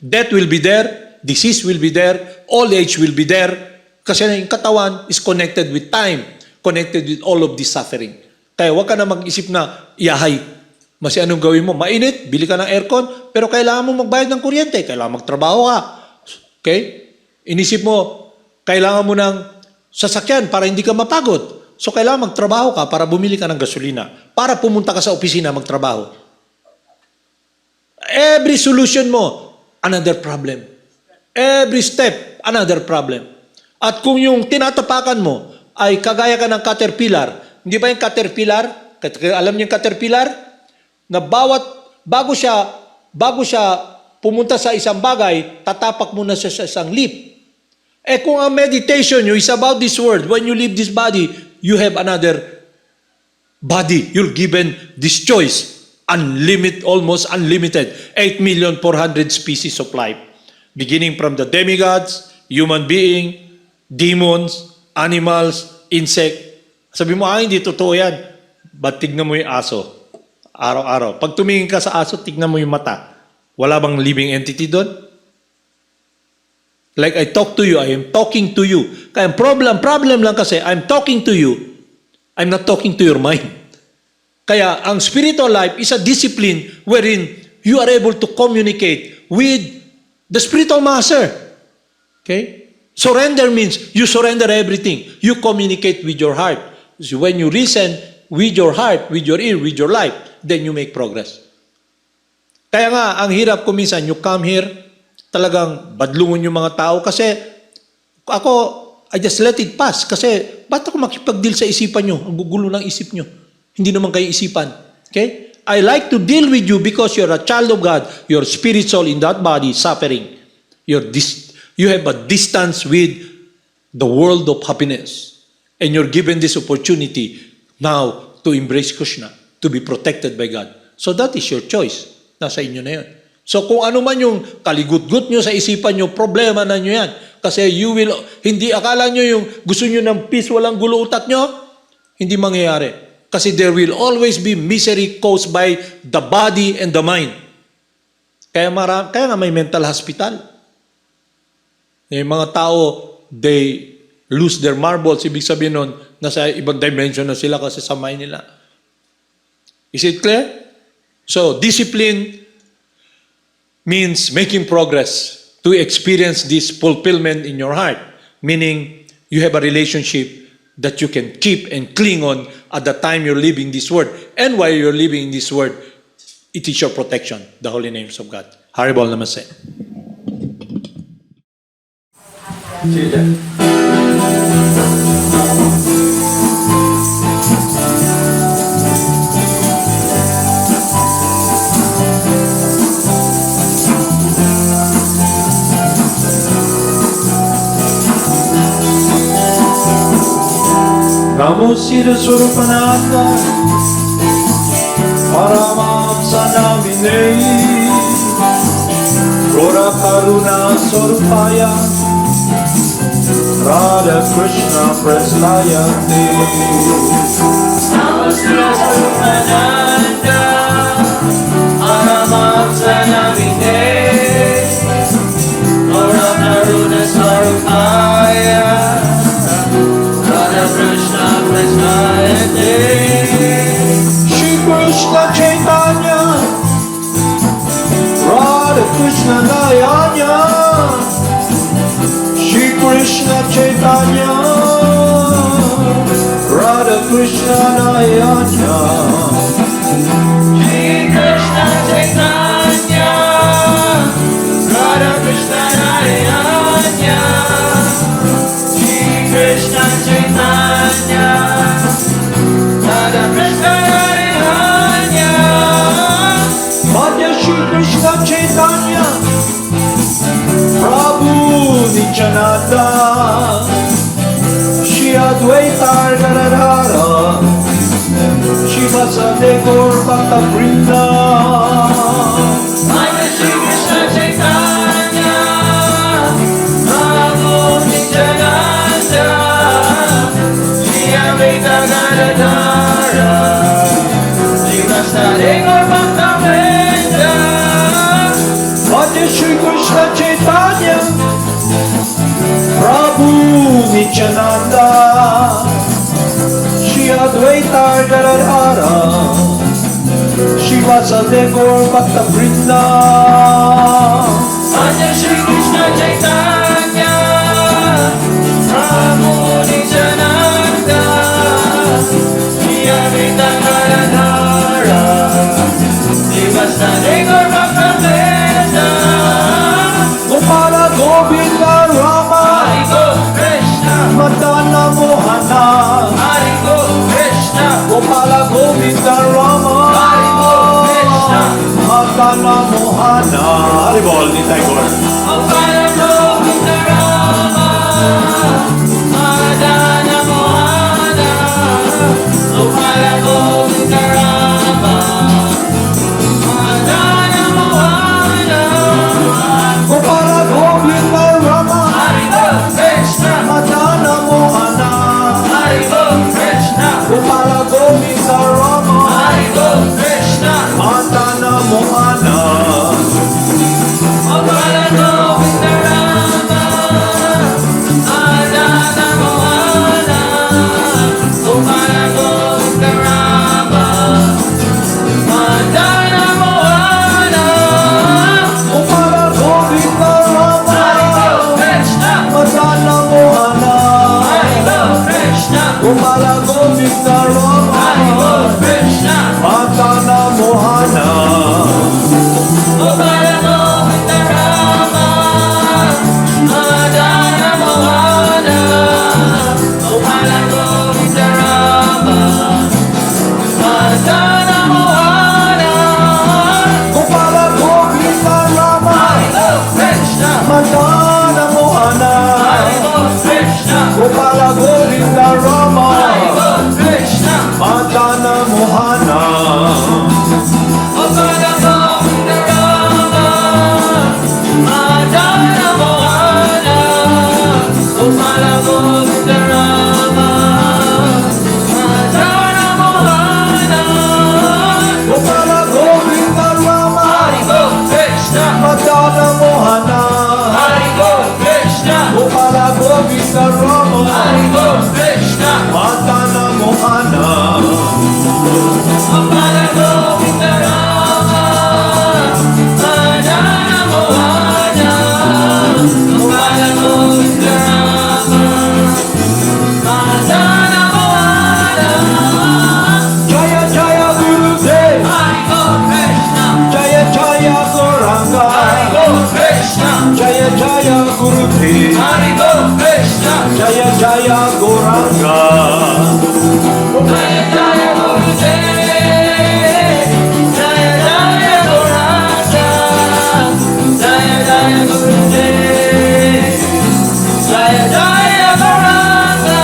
Death will be there, disease will be there, old age will be there, kasi yung katawan is connected with time, connected with all of this suffering. Kaya huwag ka na mag-isip na iyahay. Mas anong gawin mo? Mainit, bili ka ng aircon, pero kailangan mo magbayad ng kuryente, kailangan magtrabaho ka. Okay? Inisip mo, kailangan mo ng sasakyan para hindi ka mapagod. So kailangan magtrabaho ka para bumili ka ng gasolina, para pumunta ka sa opisina magtrabaho. Every solution mo, another problem. Every step, another problem. At kung yung tinatapakan mo ay kagaya ka ng caterpillar, hindi ba yung caterpillar? Alam niyo yung caterpillar? Na bago siya pumunta sa isang bagay, tatapak muna siya sa isang leaf. Kung ang meditation nyo is about this world, when you leave this body, you have another body. You're given this choice. Almost unlimited. 8,400,000 species of life. Beginning from the demigods, human being, demons, animals, insect. Sabi mo, hindi totoo yan. But tignan mo yung aso. Araw-araw. Pag tumingin ka sa aso, tignan mo yung mata. Wala bang living entity doon? Like I talk to you, I am talking to you. Kaya problem lang kasi, I'm talking to you. I'm not talking to your mind. Kaya ang spiritual life is a discipline wherein you are able to communicate with the spiritual master. Okay? Surrender means you surrender everything. You communicate with your heart. So when you listen with your heart, with your ear, with your life, then you make progress. Kaya nga, ang hirap kung minsan, you come here, talagang badlungon yung mga tao kasi ako, I just let it pass kasi ba't ako makipag-deal sa isipan nyo? Ang gugulo ng isip nyo. Hindi naman kayo isipan. Okay? I like to deal with you because you're a child of God. You're spiritual in that body, suffering. You have a distance with the world of happiness. And you're given this opportunity now to embrace Krishna, to be protected by God. So that is your choice. Nasa inyo na yun. So kung ano man yung kaligut-gut nyo sa isipan nyo, problema na nyo yan. Kasi hindi akala nyo yung gusto nyo ng peace, walang gulo utak nyo, hindi mangyayari. Kasi there will always be misery caused by the body and the mind. Kaya nga may mental hospital. Yung mga tao, they lose their marbles. Ibig sabihin nun, nasa ibang dimension na sila kasi sa mind nila. Is it clear? So, discipline means making progress to experience this fulfillment in your heart. Meaning, you have a relationship that you can keep and cling on at the time you're living this world. And while you're living in this world, it is your protection, the holy names of God. Haribol Namaste. Namo Siddhaswarupananda, Paramahamsa namine, Gora Karuna Swarupaya, Radha Krishna Praslayate. Namo Siddhaswarupananda, Paramahamsa namine, Gora Karuna Swarupaya, Radha Krishna Praslayate. Shri Krishna Chaitanya, Radha Krishna Dayanya, Shri Krishna Chaitanya, Radha Krishna Dayanya. Shri Krishna Chaitanya, Radha Krishna Narayana. Shri Krishna Chaitanya, Radha Krishna Narayana. Madhya Shri Krishna Chaitanya, Prabhu Nityananda, Shri Advaita Gadadhara, Shri Vasade Gaur Bhakta Vrinda. Madhya Shri Krishna Chaitanya, Prabhu Nityananda, Shri Advaita Gadadhara, Shri Vasade Gaur Bhakta Vrinda. Madhya Shri Krishna Chaitanya, Prabhu Nityananda, Shri Advaita Advaita Garadhara Shiva Sadegor Bhakta Vrinda Anya Shri Krishna Chaitanya Prabhu Nityananda Shri Advaita Garadhara Shiva Sadegor Bhakta Vrinda Gopala Govinda Rama Hari Go Krishna Madana Mohana Hari Go Krishna Gopala Govinda Rama Hari Go Krishna Madana Mohana Hari Bol Nitay Gaur Gopala Govinda Rama Madana Mohana Gopala Govinda Rama Madana Mohana Gopala Govinda Rama Hari Go Krishna Madana Mohana Hari Go Krishna Gopala Govinda Rama Hari Go Krishna Madana Mohana Gopala Govinda Rama Madana Mohana Gopala Govinda Rama Madana Mohana Gopala Govinda Rama Hari Go Krishna Madana Mohana Hari Go Krishna Gopala Govinda Rama Hari Go Krishna Madana Mohana Gopala Govinda Rama Madana Mohana Gopala Govinda Rama Madana Mohana Gopala Govinda Rama Hari Go Krishna Madana Mohana Hari Go Krishna Gopala Govinda Rama Hari Go Krishna Madana Mohana Gopala Govinda Rama Madana Mohana Gopala Govinda Rama Madana Mohana Gopala Govinda Rama Hari Go Krishna Madana Mohana Hari Go Krishna Gopala Govinda Rama Hari Go Krishna Madana Mohana Gopala Govinda Rama Madana Mohana Gopala Govinda Rama Madana Mohana Jaya Jaya Gurudev Hari Go Krishna Jaya Jaya Gauranga Hari Go Krishna Jaya Jaya Gurudev Hari Go Krishna Jaya Jaya Gauranga Jaya Jaya Gurudev Jaya Jaya Gauranga Jaya Jaya Gurudev Jaya Jaya Gauranga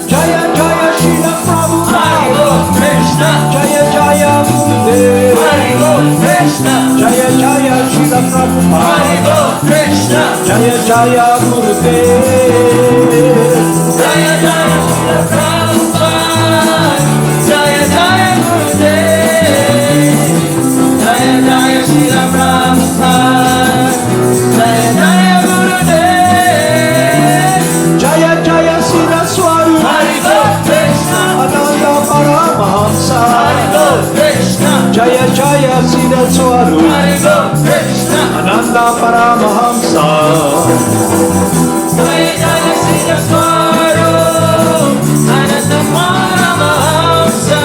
Jaya Jaya Srila Hari Go Prabhupada Krishna Jaya Jaya Gurudev Hari Go Krishna Jaya Jaya Srila Hari Prabhupada Go Krishna Jaya Jaya Gurudev Jaya Jaya Srila Prabhupada Jaya Jaya Gurudev Jaya Jaya Srila Prabhupada Jaya Jaya Gurudev Jaya Jaya Siddhaswarupananda Hari Go Krishna Paramahamsa Hari Go Krishna Jaya Jaya Siddhaswarupananda Hari Go Krishna Paramahamsa Jaya Jaya Siddhaswarupananda Paramahamsa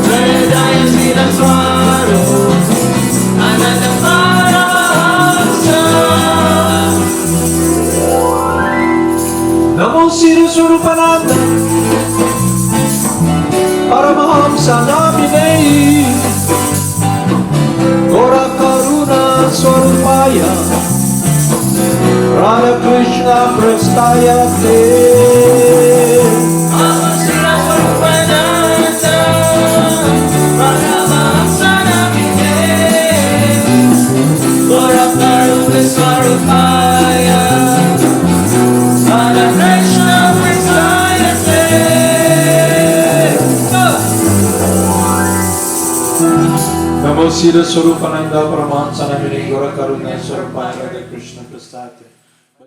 Jaya Jaya Siddhaswarupananda Paramahamsa Namo Siddhaswarupananda Paramahamsa Namine Gora Karuna Swarupaya Radha Krishna Prestaya Te Namo Siddhaswarupananda Paramahamsa Namine Gora Karuna Swarupaya Radha Krishna Prestaya Te Namo Siddhaswarupananda Paramahamsa Namine Gora Karuna Swarupaya Radha Krishna Prestaya Te